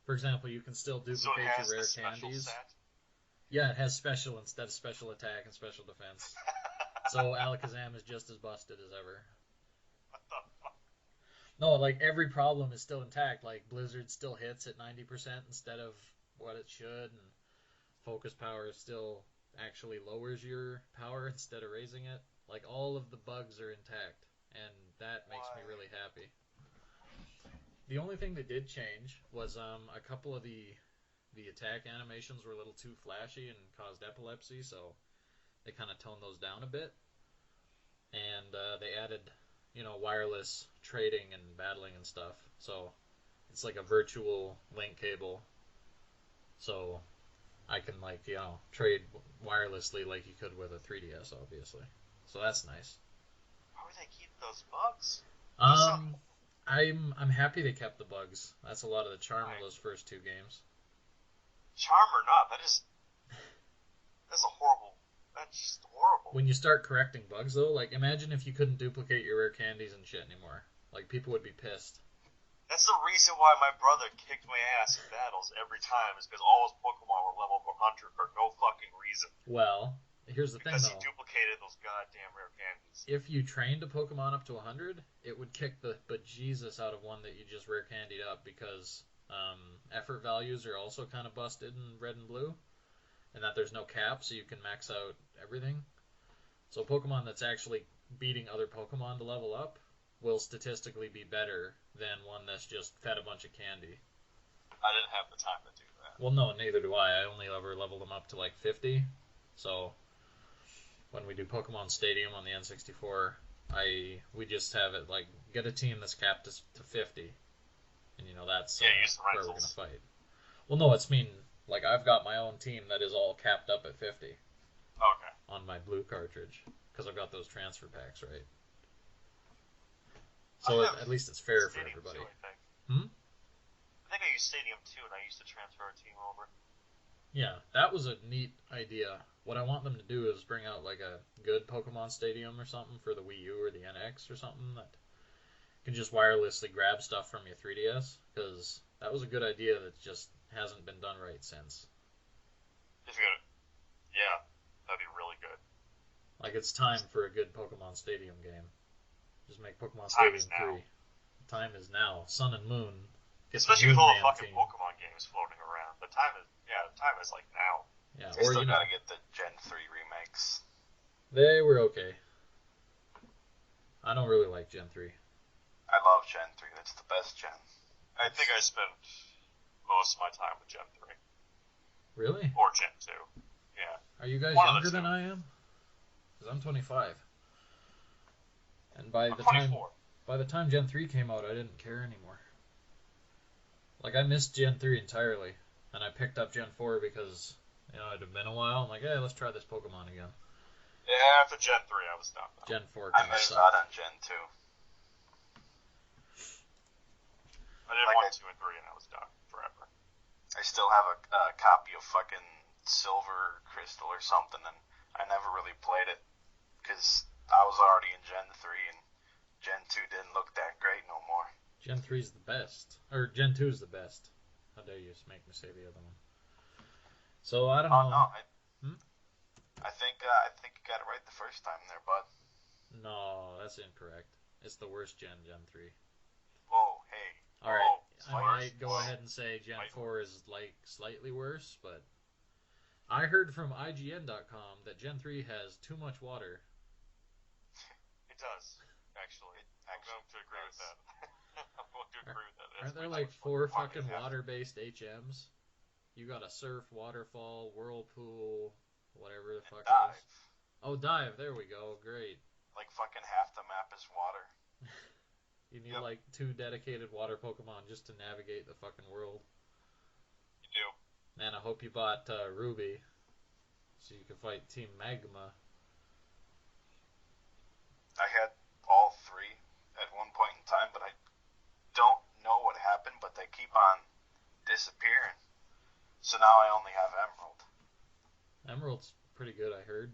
for example, you can still
So it
duplicate
has
your
the
rare
special
candies.
set.
Yeah, it has special instead of special attack and special defense. So Alakazam is just as busted as ever.
What the fuck?
No, like every problem is still intact. Like Blizzard still hits at 90% instead of what it should, and focus power still actually lowers your power instead of raising it. Like all of the bugs are intact, and that makes me really happy. The only thing that did change was a couple of the attack animations were a little too flashy and caused epilepsy, so they kind of toned those down a bit. And they added, wireless trading and battling and stuff. So it's like a virtual link cable. So I can trade wirelessly like you could with a 3DS, obviously. So that's nice.
How would they keep those bugs?
I'm happy they kept the bugs. That's a lot of the charm of those first two games.
Charm or not, that's horrible. That's just horrible.
When you start correcting bugs, though, like imagine if you couldn't duplicate your rare candies and shit anymore. Like people would be pissed.
That's the reason why my brother kicked my ass in battles every time, is because all his Pokemon were level 100 for no fucking reason.
Well, here's the thing,
Because
though.
he duplicated those goddamn rare candies.
If you trained a Pokemon up to 100, it would kick the bejesus out of one that you just rare candied up, because effort values are also kind of busted in red and blue, and that there's no cap, so you can max out everything. So a Pokemon that's actually beating other Pokemon to level up will statistically be better than one that's just fed a bunch of candy.
I didn't have the time to do that.
Well, no, neither do I. I only ever leveled them up to like 50. So when we do Pokemon Stadium on the N64, we just have it like get a team that's capped to 50, and that's
use the
where we're gonna
rentals.
fight. Well, no, it's like I've got my own team that is all capped up at 50
Okay.
on my blue cartridge because I've got those transfer packs, right? So at least it's fair for everybody.
Too, I think. I think I used Stadium 2, and I used to transfer our team over.
Yeah, that was a neat idea. What I want them to do is bring out like a good Pokemon Stadium or something for the Wii U or the NX or something that can just wirelessly grab stuff from your 3DS, because that was a good idea that just hasn't been done right since.
Yeah, that'd be really good.
Like it's time for a good Pokemon Stadium game. Just make Pokemon Stadium 3. Time is now. Sun and Moon.
Especially with all the fucking Pokemon games floating around. The time is like now.
Yeah,
I still gotta get the Gen 3 remakes.
They were okay. I don't really like Gen 3.
I love Gen 3. That's the best gen.
I think I spent most of my time with Gen 3.
Really?
Or Gen 2. Yeah.
Are you guys younger than I am? Because I'm 25. And by the time Gen 3 came out, I didn't care anymore. Like, I missed Gen 3 entirely, and I picked up Gen 4 because, it had been a while. I'm like, hey, let's try this Pokemon again.
Yeah, after Gen 3, I was done.
Gen 4
I missed out on Gen 2.
I did 1, 2, and 3, and I was done forever.
I still have a copy of fucking Silver Crystal or something, and I never really played it because I was already in Gen 3, and Gen 2 didn't look that great no more.
Gen 3's the best. Or Gen 2's the best. How dare you make me say the other one. So, I don't
Oh,
know.
no.
Hmm?
I think you got it right the first time there, bud.
No, that's incorrect. It's the worst Gen 3.
Whoa, hey.
Alright, I
Whoa,
might go ahead and say Gen 4 is, like, slightly worse, but I heard from IGN.com that Gen 3 has too much water.
It does, actually. I'm going to agree with that. I'm going to agree with that.
Aren't there like 4 fucking water-based HMs? You got a surf, waterfall, whirlpool, whatever the fuck
dive.
else. Oh, dive. There we go. Great.
Like fucking half the map is water.
You need like 2 dedicated water Pokemon just to navigate the fucking world.
You do.
Man, I hope you bought Ruby so you can fight Team Magma.
I had all 3 at one point in time, but I don't know what happened, but they keep on disappearing. So now I only have Emerald.
Emerald's pretty good, I heard.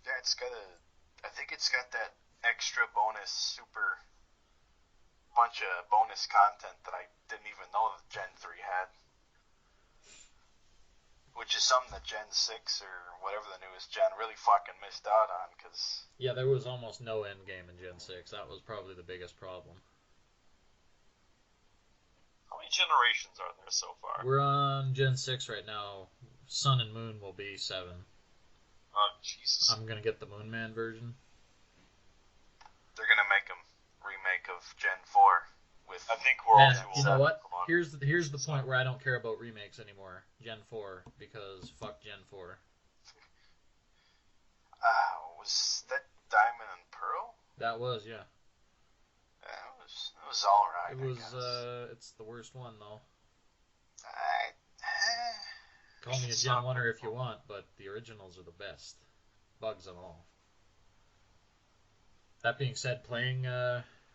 Yeah, I think it's got that extra bonus super bunch of bonus content that I didn't even know that Gen 3 had. Which is something that Gen 6 or whatever the newest gen really fucking missed out on, because...
Yeah, there was almost no end game in Gen 6. That was probably the biggest problem.
How many generations are there so far?
We're on Gen 6 right now. Sun and Moon will be 7.
Oh, Jesus.
I'm gonna get the Moon Man version.
They're gonna make a remake of Gen 4 with...
I think we're all too old.
You know what?
Come on.
Here's the point where I don't care about remakes anymore. Gen 4, because fuck Gen 4.
Was that Diamond and Pearl?
That was, yeah.
It was alright,
It was,
I guess.
it's the worst one, though.
I,
Call me a Gen 1er if you want, but the originals are the best. Bugs and all. That being said, playing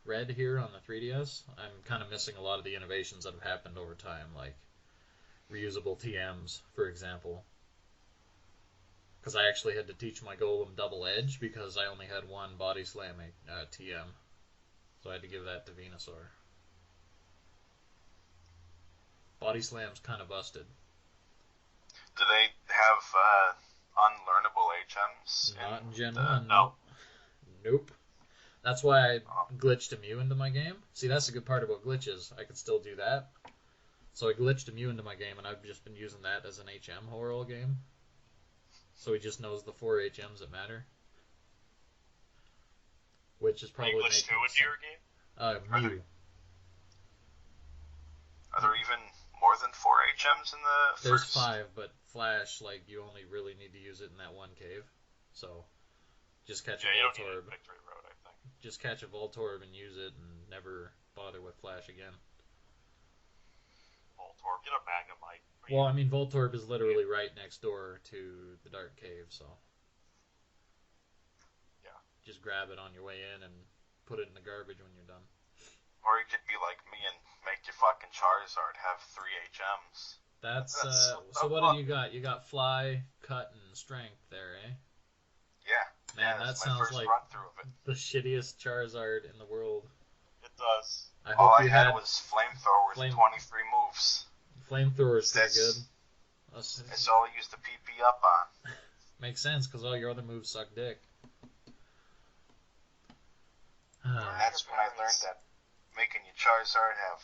Red here on the 3DS, I'm kind of missing a lot of the innovations that have happened over time, like reusable TMs, for example. Because I actually had to teach my Golem double edge because I only had one body slam TM. So I had to give that to Venusaur. Body slam's kind of busted.
Do they have unlearnable HMs?
Not in Gen 1,
no.
Nope. That's why I glitched a Mew into my game. See, that's the good part about glitches. I can still do that. So I glitched a Mew into my game, and I've just been using that as an HM horror all game. So he just knows the 4 HMs that matter. Which is probably...
You glitched 2 into your game?
Mew.
Are there even more than 4 HMs in the
There's
first?
5, but Flash, like, you only really need to use it in that one cave. So, just catch a
you don't need
Voltorb.
a Victory Road, I think.
Just catch a Voltorb and use it and never bother with Flash again.
Voltorb, get a Magnemite.
Well, I mean, Voltorb is literally right next door to the Dark Cave, so...
Yeah.
Just grab it on your way in and put it in the garbage when you're done.
Or you could be like me and make your fucking Charizard have 3 HMs.
That's so what do you got? You got Fly, Cut, and Strength there, eh?
Yeah.
Man, that
that's my
sounds
first
like
run through of it.
the shittiest Charizard in the world.
It does.
I
All
hope
I
you
had was Flamethrower with 23 moves.
Flamethrower's pretty good.
That's all I used the PP up on.
Makes sense, because all your other moves suck dick.
And that's when I learned that making your Charizard have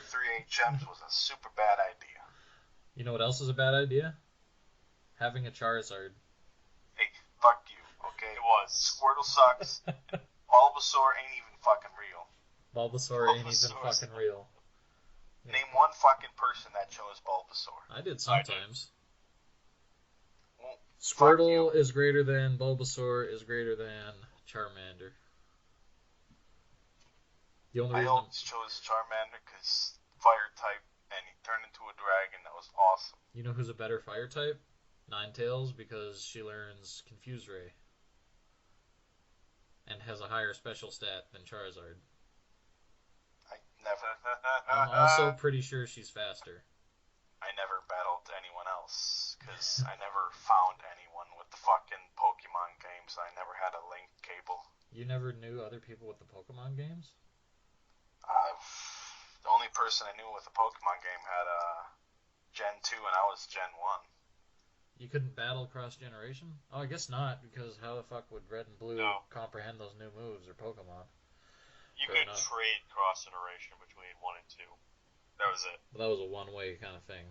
3 HMs was a super bad idea.
You know what else is a bad idea? Having a Charizard.
Hey, fuck you, okay?
It was.
Squirtle sucks. Bulbasaur ain't even fucking real.
Bulbasaur ain't even fucking real.
Name one fucking person that chose Bulbasaur.
I did sometimes.
Well,
Squirtle is greater than Bulbasaur is greater than Charmander. The only
I
reason
always chose Charmander because fire type, and he turned into a dragon. That was awesome.
You know who's a better fire type? Ninetales, because she learns Confuse Ray. And has a higher special stat than Charizard.
I never,
I'm also pretty sure she's faster.
I never battled anyone else because I never found anyone with the fucking Pokemon games. I never had a link cable.
You never knew other people with the Pokemon games?
The only person I knew with a Pokemon game had Gen 2 and I was Gen 1.
You couldn't battle cross generation? Oh, I guess not, because how the fuck would Red and Blue comprehend those new moves or Pokemon?
You could trade cross generation between 1 and 2. That was it.
But that was a one-way kind of thing.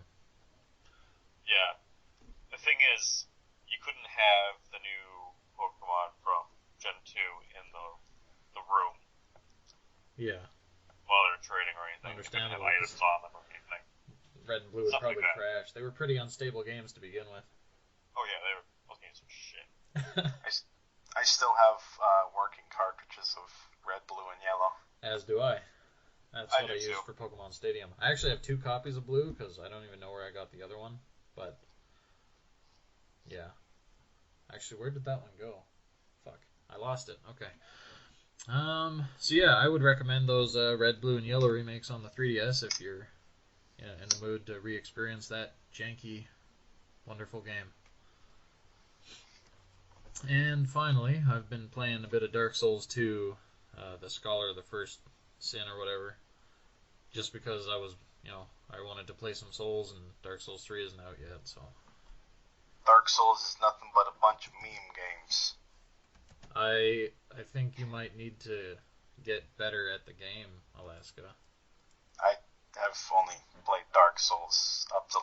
Yeah. The thing is, you couldn't have the new Pokemon from Gen 2 in the room.
Yeah.
While they're trading or anything.
Understandable.
You couldn't have items on them or anything.
Red and Blue would probably crash. They were pretty unstable games to begin with.
Oh yeah, those games were shit.
I still have working cartridges of Red, Blue, and Yellow.
As do I. That's what I use for Pokemon Stadium. I actually have 2 copies of Blue, because I don't even know where I got the other one. But, yeah. Actually, where did that one go? Fuck. I lost it. Okay. So yeah, I would recommend those Red, Blue, and Yellow remakes on the 3DS if you're in the mood to re-experience that janky, wonderful game. And finally, I've been playing a bit of Dark Souls 2, the Scholar of the First Sin or whatever, just because I was, I wanted to play some Souls, and Dark Souls 3 isn't out yet, so.
Dark Souls is nothing but a bunch of meme games.
I think you might need to get better at the game, Alaska.
I have only played Dark Souls up to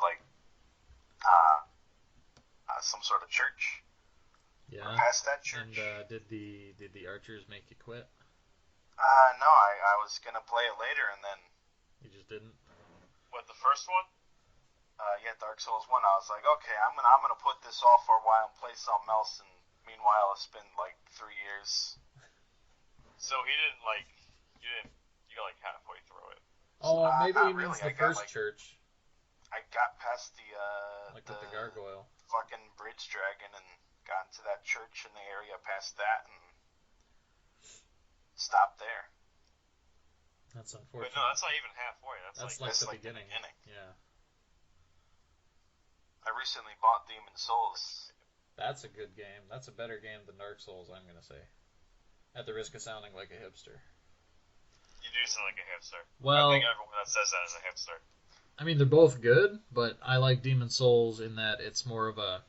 some sort of church.
Yeah.
Or past that church.
And did the archers make you quit?
No, I was gonna play it later and then.
You just didn't.
What, the first one?
Yeah, Dark Souls 1. I was like, okay, I'm gonna put this off for a while and play something else. And meanwhile, it's been like 3 years.
So he didn't you got like halfway through it.
Oh, maybe he means the first church.
I got past the
with the gargoyle.
Fucking bridge dragon and got into that church in the area past that and stopped there.
That's unfortunate.
But no, that's not even halfway. That's
like the beginning. Yeah.
I recently bought Demon Souls.
That's a good game. That's a better game than Dark Souls, I'm gonna say. At the risk of sounding like a hipster.
You do sound like a hipster.
Well,
I think everyone that says that is a hipster.
I mean, they're both good, but I like Demon Souls in that it's more of a...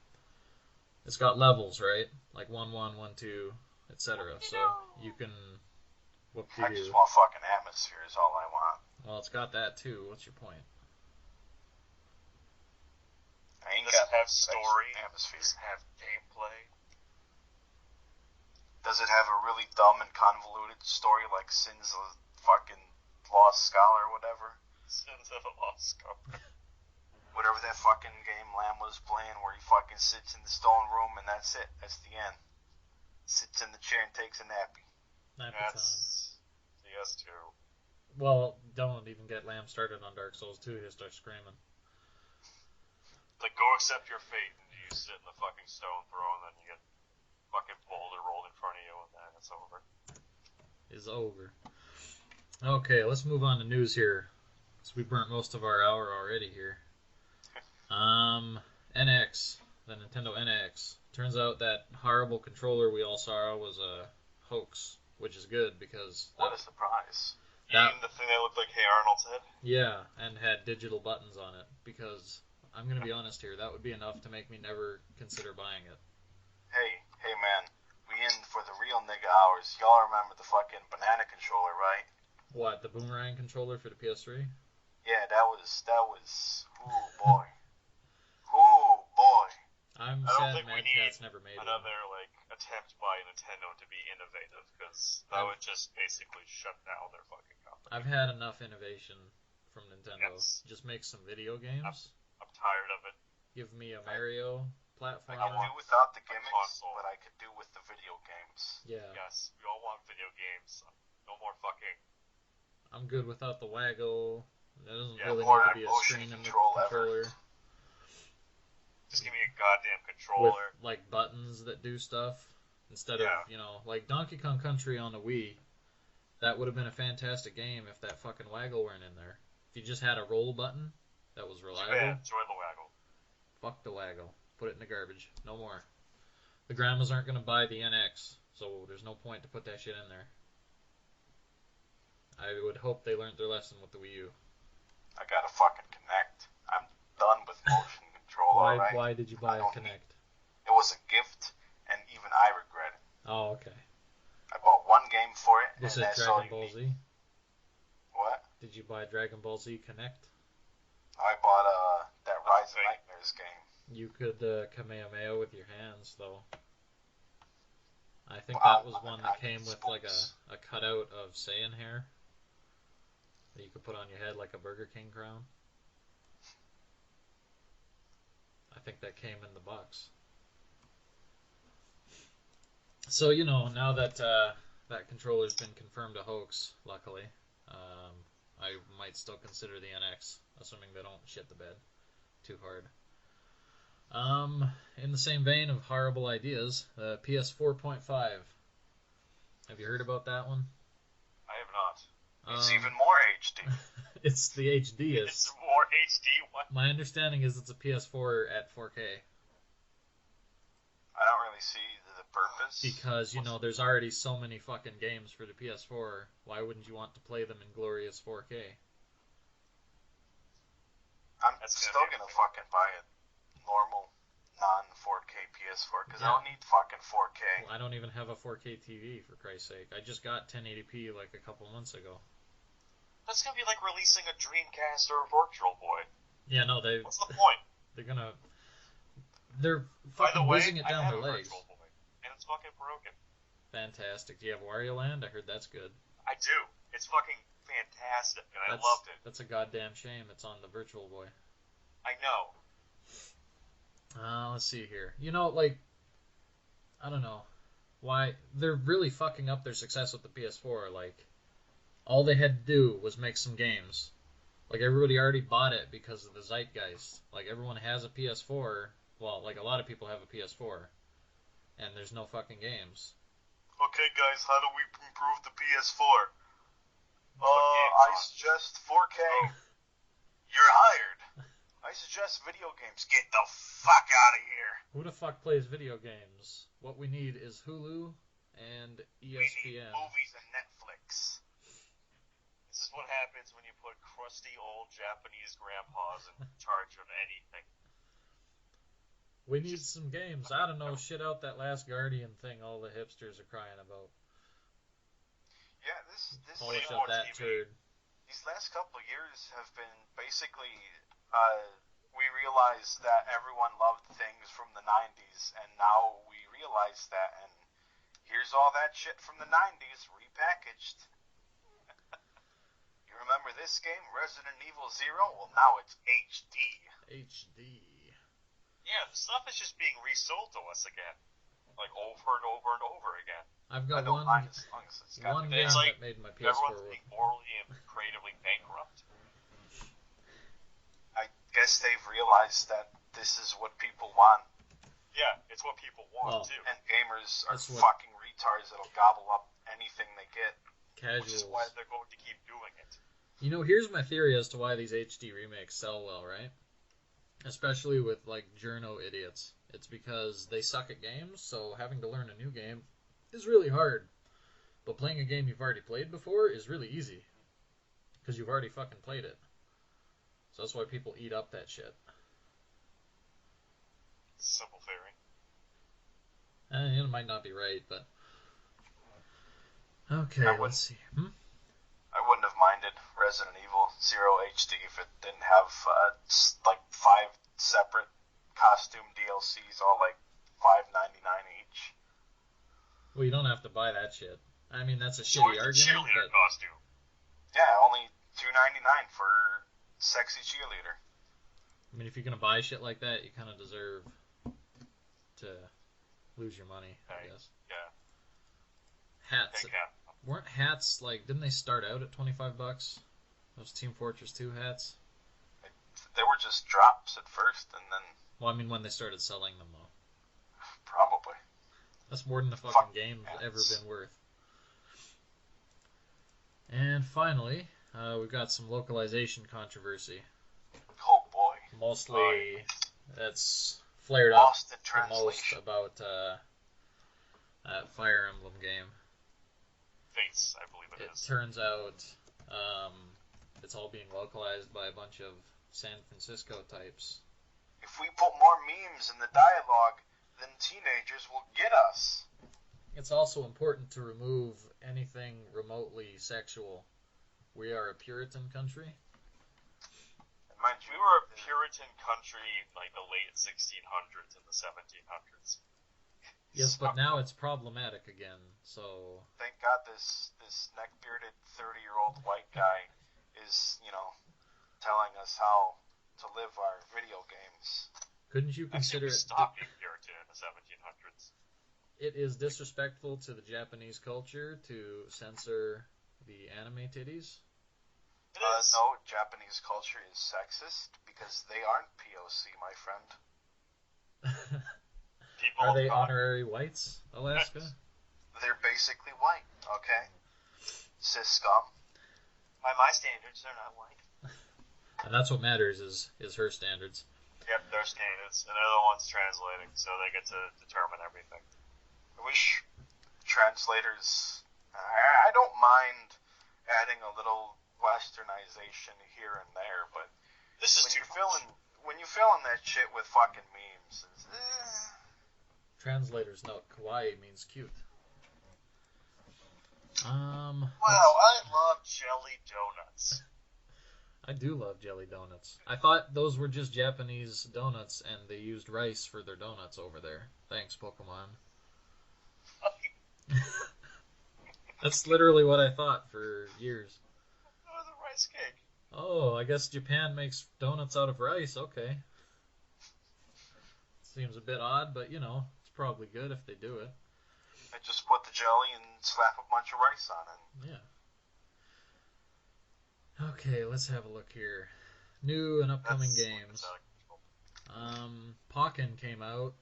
It's got levels, right? Like 1-1, 1-2, etc. So you can...
I just want fucking atmosphere is all I want.
Well, it's got that too. What's your point?
I ain't
Does it have story?
Atmosphere.
Does it have gameplay?
Does it have a really dumb and convoluted story like Sins of fucking Lost Scholar or whatever?
Sins of a Lost Scholar.
Whatever that fucking game Lamb was playing where he fucking sits in the stone room and that's it. That's the end. Sits in the chair and takes a nappy.
That's DS2.
Well, don't even get Lamb started on Dark Souls 2. He'll start screaming.
Like, go accept your fate, and you sit in the fucking stone throne, and then you get fucking boulder rolled in front of you, and then it's over.
Is over. Okay, let's move on to news here. So we burnt most of our hour already here. NX, the Nintendo NX. Turns out that horrible controller we all saw was a hoax, which is good because...
What a surprise.
You mean the thing that looked like Hey Arnold's head?
Yeah, and had digital buttons on it, because... I'm going to be honest here, that would be enough to make me never consider buying it.
Hey man, we in for the real nigga hours. Y'all remember the fucking banana controller, right?
What, the boomerang controller for the PS3?
Yeah, that was, ooh boy. Ooh boy.
I'm sad Mad Catz never made
another, attempt by Nintendo to be innovative, because that would just basically shut down their fucking company.
I've had enough innovation from Nintendo.
Yes.
Just make some video games.
I'm tired of it.
Give me a Mario platform.
I can do without the gimmicks, but I could do with the video games.
Yeah.
Yes, we all want video games. No more fucking...
I'm good without the waggle. There doesn't really
need
to be a screen in the controller.
Just give me a goddamn controller.
With, buttons that do stuff. Instead of, like Donkey Kong Country on the Wii. That would have been a fantastic game if that fucking waggle weren't in there. If you just had a roll button that was reliable.
Enjoy the waggle.
Fuck the waggle. Put it in the garbage. No more. The grandmas aren't going to buy the NX, so there's no point to put that shit in there. I would hope they learned their lesson with the Wii U.
I gotta fucking connect. I'm done with motion control, alright?
Why did you buy a Kinect?
It was a gift, and even I regret it.
Oh, okay.
I bought one game for it,
Was
and
it
that's all
Dragon
you
Ball
need.
Z?
What?
Did you buy Dragon Ball Z Kinect?
I bought that Rise of Nightmares game.
You could Kamehameha with your hands, though. I think that was one that came with like a cutout of Saiyan hair that you could put on your head like a Burger King crown. I think that came in the box. So, you know, now that that controller's been confirmed a hoax, luckily, I might still consider the NX, assuming they don't shit the bed too hard. In the same vein of horrible ideas, PS 4.5. Have you heard about that one?
I have not.
It's even more HD.
It's the HDest.
It's more HD? What?
My understanding is it's a PS4 at 4K.
I don't really see the purpose.
Because, you know, there's already so many fucking games for the PS4. Why wouldn't you want to play them in glorious 4K?
I'm still gonna fucking buy a normal non-4K PS4 because I don't need fucking 4K.
Well, I don't even have a 4K TV, for Christ's sake. I just got 1080p like a couple months ago.
That's gonna be like releasing a Dreamcast or a Virtual Boy.
Yeah, no,
What's the point?
They're
By
fucking
the way,
whizzing it
I
down
have
their
a
legs.
Virtual Boy, and it's fucking broken.
Fantastic. Do you have Wario Land? I heard that's good.
I do. It's fucking fantastic, and I loved it.
That's a goddamn shame it's on the Virtual Boy.
I know.
Let's see here. You know, like, I don't know why they're really fucking up their success with the PS4. Like, all they had to do was make some games. Like, everybody already bought it because of the zeitgeist. Like, everyone has a PS4. Well, like, a lot of people have a PS4. And there's no fucking games.
Okay, guys, how do we improve the PS4? I suggest 4K. You're hired. I suggest video games. Get the fuck out of here.
Who the fuck plays video games? What we need is Hulu and ESPN.
We need movies and Netflix.
This is what happens when you put crusty old Japanese grandpas in charge of anything.
We need some games. I don't know, shit out that Last Guardian thing all the hipsters are crying about.
Yeah, this
Polish up that turd.
These last couple of years have been basically, we realized that everyone loved things from the 90s, and now we realize that, and here's all that shit from the 90s repackaged. You remember this game, Resident Evil 0? Well, now it's HD.
HD.
Yeah, the stuff is just being resold to us again. Like, over and over and over again.
I've got
one
game
like
that made my PS4
everyone's being morally and creatively bankrupt.
I guess they've realized that this is what people want.
Yeah, it's what people want, too.
And gamers are fucking retards that'll gobble up anything they get.
Casuals.
Which is why they're going to keep doing it.
You know, here's my theory as to why these HD remakes sell well, right? Especially with, like, journo idiots. It's because they suck at games, so having to learn a new game is really hard. But playing a game you've already played before is really easy. Because you've already fucking played it. So that's why people eat up that shit.
Simple theory.
It might not be right, but... Okay, let's see.
I wouldn't have minded Resident Evil 0 HD if it didn't have, like, 5 separate costume DLCs, all like $5.99 each.
Well, you don't have to buy that shit. I mean, that's a shitty argument.
Cheerleader costume.
Yeah, only $2.99 for sexy cheerleader.
I mean, if you're gonna buy shit like that, you kind of deserve to lose your money, I guess.
Yeah.
Hats. Weren't hats like? Didn't they start out at $25? Those Team Fortress 2 hats.
They were just drops at first, and then.
Well, I mean, when they started selling them, though.
Probably.
That's more than the fucking game's ever been worth. And finally, we've got some localization controversy.
Oh boy.
Mostly, that's flared up
Lost in
the most
translation.
about That Fire Emblem game.
Fates, I believe it
It
is.
turns out it's all being localized by a bunch of San Francisco types.
If we put more memes in the dialogue, then teenagers will get us.
It's also important to remove anything remotely sexual. We are a Puritan country.
And mind you,
We were a Puritan country in like the late 1600s and the 1700s.
Yes, but now it's problematic again, so...
Thank God this neck-bearded 30-year-old white guy is, telling us how to live our video games.
Couldn't you consider
Actually, we
it...
stopped being Puritan in the 1700s.
It is disrespectful to the Japanese culture to censor the anime titties?
It is.
No, Japanese culture is sexist because they aren't POC, my friend.
People
Are they
of color.
honorary whites, Alaska?
They're basically white, okay? Cis scum.
By my standards, they're not white.
And that's what matters, is her standards.
Yep, they're standards, and they're the ones translating, so they get to determine everything.
I wish translators... I don't mind adding a little westernization here and there, but
This is too much.
when you fill in that shit with fucking memes,
Translators note, kawaii means cute.
Wow, I love jelly donuts.
I do love jelly donuts. I thought those were just Japanese donuts and they used rice for their donuts over there. Thanks, Pokemon. That's literally what I thought for years.
Oh, the rice cake.
Oh, I guess Japan makes donuts out of rice. Okay. Seems a bit odd, but it's probably good if they do it.
I just put the jelly and slap a bunch of rice on it.
Yeah. Okay, let's have a look here. New and upcoming
That's
games.
out of control.
Pokken came out,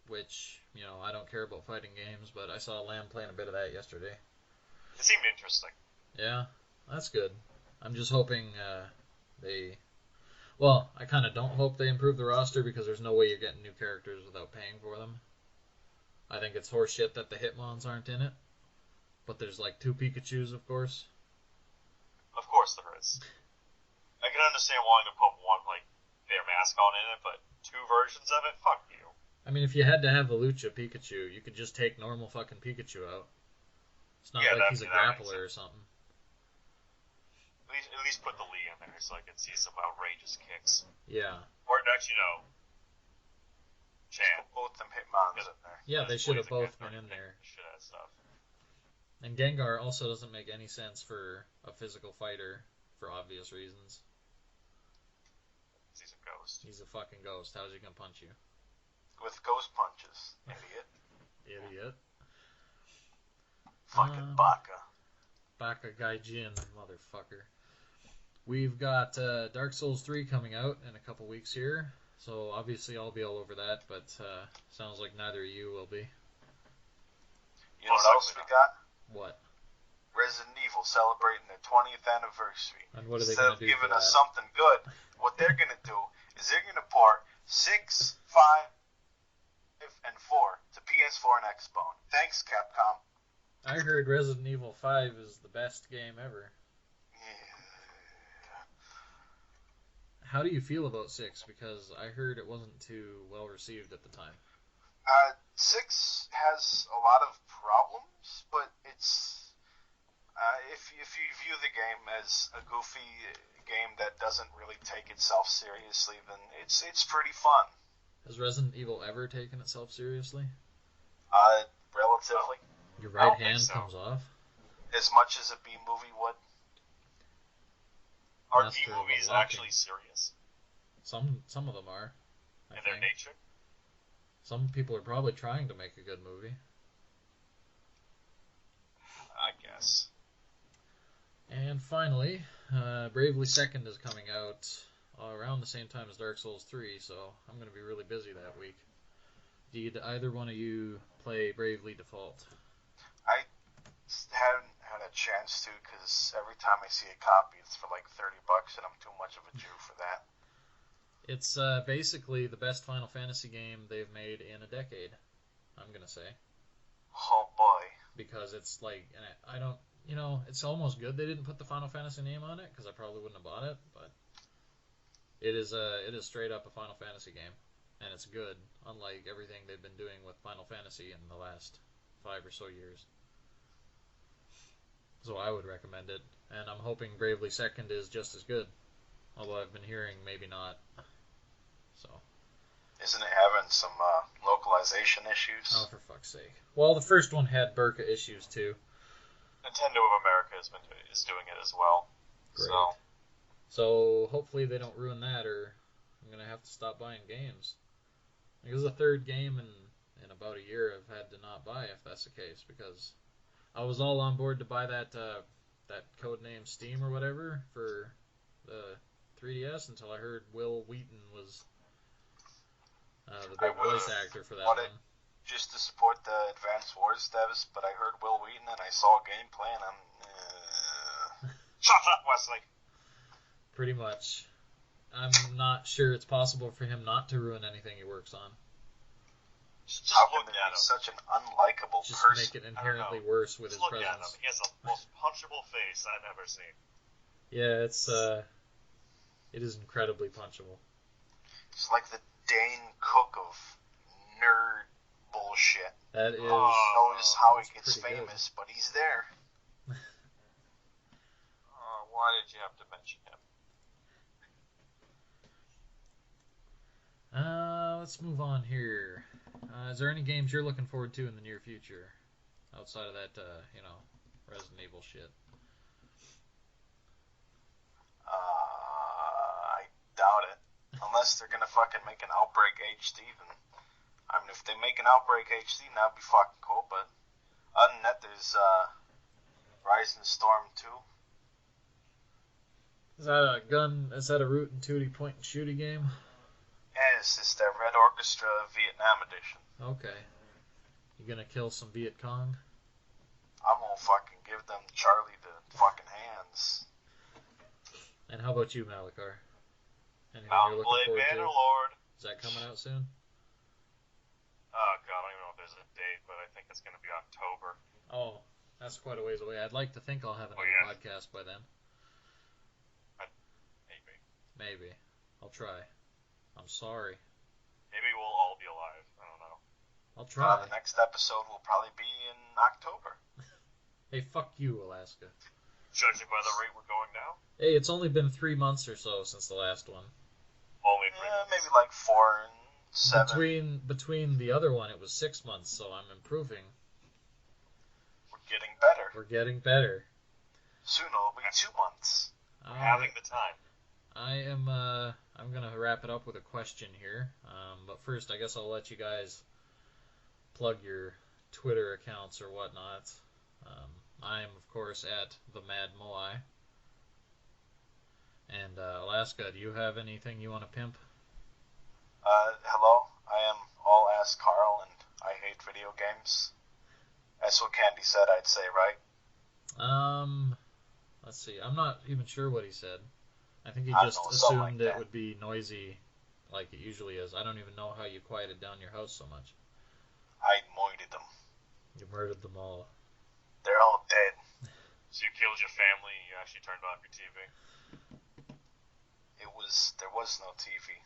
which, I don't care about fighting games, but I saw Lamb playing a bit of that yesterday.
It seemed interesting.
Yeah, that's good. I'm just hoping they... Well, I kind of don't hope they improve the roster because there's no way you're getting new characters without paying for them. I think it's horseshit that the Hitmons aren't in it. But there's like 2 Pikachus, of course.
Of course there is. I can understand wanting to put one, like, their mascot in it, but 2 versions of it? Fuck you.
I mean, if you had to have a Lucha Pikachu, you could just take normal fucking Pikachu out. It's not like he's a grappler or something.
At least put the Lee in there so I can see some outrageous kicks.
Yeah.
Or actually, no. Chan.
Both them Hitmons in there.
Yeah, they should have both been in there.
Shit ass stuff.
And Gengar also doesn't make any sense for a physical fighter for obvious reasons.
He's a ghost.
He's a fucking ghost. How's he gonna punch you?
With ghost punches, idiot.
Idiot.
Fucking Baka.
Baka Gaijin, motherfucker. We've got Dark Souls 3 coming out in a couple weeks here, so obviously I'll be all over that, but sounds like neither of you will be.
You know what else we got?
What?
Resident Evil celebrating their 20th anniversary.
And what are they
Instead
going to
of
do
giving
for
us
that?
something good, what they're going to do is they're going to port 6, 5, and 4 to PS4 and Xbox. Thanks, Capcom.
I heard Resident Evil 5 is the best game ever.
Yeah.
How do you feel about 6? Because I heard it wasn't too well received at the time.
6 has a lot of problems, but it's if you view the game as a goofy game that doesn't really take itself seriously, then it's pretty fun.
Has Resident Evil ever taken itself seriously?
Relatively.
Your right hand comes off?
As much as a B movie would.
Are
Master
B
of
movies
Unlocking.
actually serious
Some of them are. I
in their
think.
nature?
Some people are probably trying to make a good movie.
I guess.
And finally, Bravely Second is coming out around the same time as Dark Souls 3, so I'm going to be really busy that week. Did either one of you play Bravely Default?
I haven't had a chance to, because every time I see a copy, it's for like $30, and I'm too much of a Jew for that.
It's basically the best Final Fantasy game they've made in a decade, I'm going to say.
Oh boy.
because it's like, and I don't, it's almost good they didn't put the Final Fantasy name on it because I probably wouldn't have bought it, but it is straight up a Final Fantasy game, and it's good, unlike everything they've been doing with Final Fantasy in the last 5 or so years. So I would recommend it, and I'm hoping Bravely Second is just as good, although I've been hearing maybe not. So.
Isn't it having some localization issues?
Oh, for fuck's sake. Well, the first one had Burka issues too.
Nintendo of America is doing it as well.
Great.
So
So hopefully they don't ruin that, or I'm gonna have to stop buying games. It was the third game in about a year I've had to not buy if that's the case, because I was all on board to buy that codename Steam or whatever for the 3DS until I heard Will Wheaton was the big voice actor for that one.
Just to support the Advance Wars devs, but I heard Will Wheaton and I saw gameplay and I'm...
Shut up, Wesley!
Pretty much. I'm not sure it's possible for him not to ruin anything he works on.
Just
How
look
can
at
he be
him.
such an unlikable
Just
person?
make it inherently worse with
Just
his
look at him.
presence.
He has the most punchable face I've ever seen.
Yeah, it is incredibly punchable.
It's like the Dane Cook of nerd bullshit.
That is.
He knows how he
that's
gets
pretty good.
famous, but he's there.
Why did you have to mention him?
Let's move on here. Is there any games you're looking forward to in the near future, outside of that, Resident Evil shit?
I doubt it. Unless they're gonna fucking make an Outbreak HD, then... I mean, if they make an Outbreak HD, that'd be fucking cool, but... Other than that, there's, Rising Storm 2.
Is that a root and tooty point and shooty game?
Yes, it's the Red Orchestra Vietnam edition.
Okay. You gonna kill some Viet Cong?
I'm gonna fucking give them Charlie the fucking hands.
And how about you, Malecar? Anything
Mountain
you're looking
Blade
forward to?
Bannerlord.
Is that coming out soon?
Oh god, I don't even know if there's a date, but I think it's gonna be October.
Oh, that's quite a ways away. I'd like to think I'll have another podcast by then. Maybe. I'll try. I'm sorry.
Maybe we'll all be alive. I don't know.
I'll try.
The next episode will probably be in October.
Hey, fuck you, Alaska.
Judging by the rate we're going now?
Hey, it's only been 3 months or so since the last one.
Only 3 months.
Maybe like 4 and 7.
Between the other one, it was 6 months, so I'm improving.
We're getting better.
We're getting better.
Soon it'll be 2 months.
Having the time.
I'm gonna wrap it up with a question here. But first, I guess I'll let you guys plug your Twitter accounts or whatnot. I am, of course, at the Mad Moai. And Alaska, do you have anything you want to pimp?
Hello, I am all ass Carl and I hate video games. That's what Candy said, I'd say, right?
Let's see. I'm not even sure what he said. I think he
I
just
don't know, something
assumed
like
it
that.
would be noisy like it usually is. I don't even know how you quieted down your house so much.
I moided them.
You murdered them all.
They're all dead.
So you killed your family and you actually turned off your TV?
There was no TV.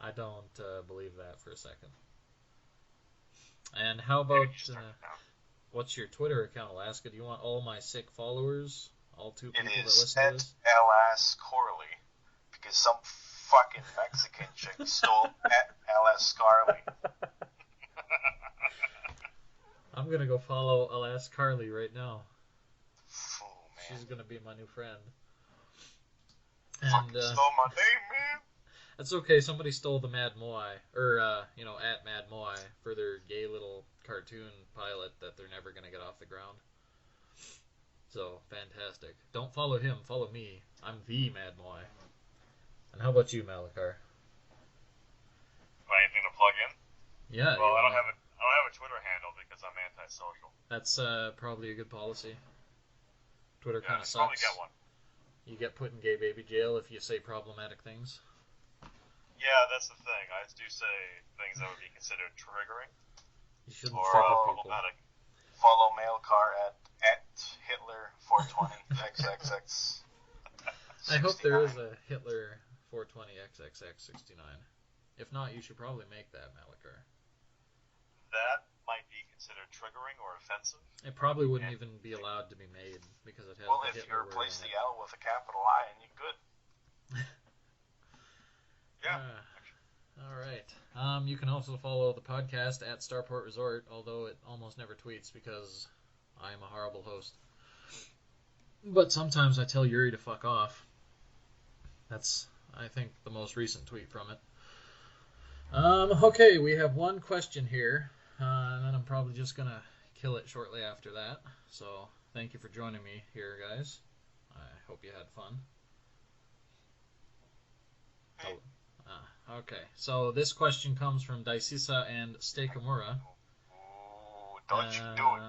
I don't believe that for a second. And how about, what's your Twitter account, Alaska? Do you want all my sick followers? All 2 people that
It is
listen to
at
this?
Alaskarly, because some fucking Mexican chick stole at Alaskarly.
I'm gonna go follow Alaskarly right now.
Fool, man.
She's gonna be my new friend.
Fucking
And
stole my name, man.
that's okay. Somebody stole the Mad Moai, or at Mad Moai for their gay little cartoon pilot that they're never gonna get off the ground. So fantastic. Don't follow him. Follow me. I'm the Mad Moai. And how about you, Malecar?
Anything to plug in?
Yeah.
Well, I don't have a Twitter handle because I'm antisocial.
That's probably a good policy. Twitter kind of
I probably
sucks.
get one.
You get put in gay baby jail if you say problematic things.
Yeah, that's the thing. I do say things that would be considered triggering
You shouldn't
or
trigger people.
problematic.
Follow Malecar at Hitler420XXX.
I hope there is a Hitler 420XXX69. If not, you should probably make that, Malecar.
That might be considered triggering or offensive.
It probably wouldn't even be allowed to be made because it has
Well,
the
if you
Hitler word
replace
in
the
it.
L with a capital I, and you're good.
Yeah.
All right. You can also follow the podcast at Starport Resort, although it almost never tweets because I am a horrible host. But sometimes I tell Yuri to fuck off. That's, I think, the most recent tweet from it. Okay, we have one question here, and then I'm probably just going to kill it shortly after that. So, thank you for joining me here, guys. I hope you had fun. Okay, so this question comes from Daisisa and Steakamura.
Ooh, don't you do it.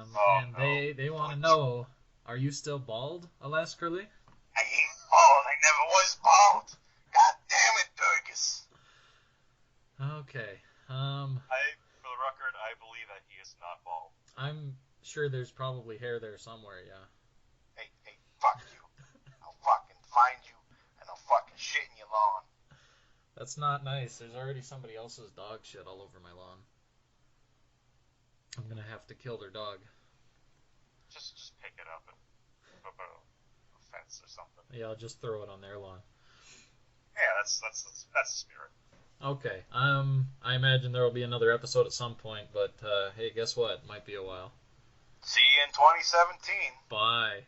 And they want to know, are you still bald, Alaskarly?
I ain't bald. I never was bald. God damn it, Durgus.
Okay.
For the record, I believe that he is not bald.
I'm sure there's probably hair there somewhere, yeah.
Hey, fuck you. I'll fucking find you, and I'll fucking shit in your lawn.
That's not nice. There's already somebody else's dog shit all over my lawn. I'm gonna have to kill their dog.
Just pick it up and put up a fence or something.
Yeah, I'll just throw it on their lawn.
Yeah, that's the spirit.
Okay. I imagine there will be another episode at some point, but hey, guess what? Might be a while.
See you in 2017.
Bye.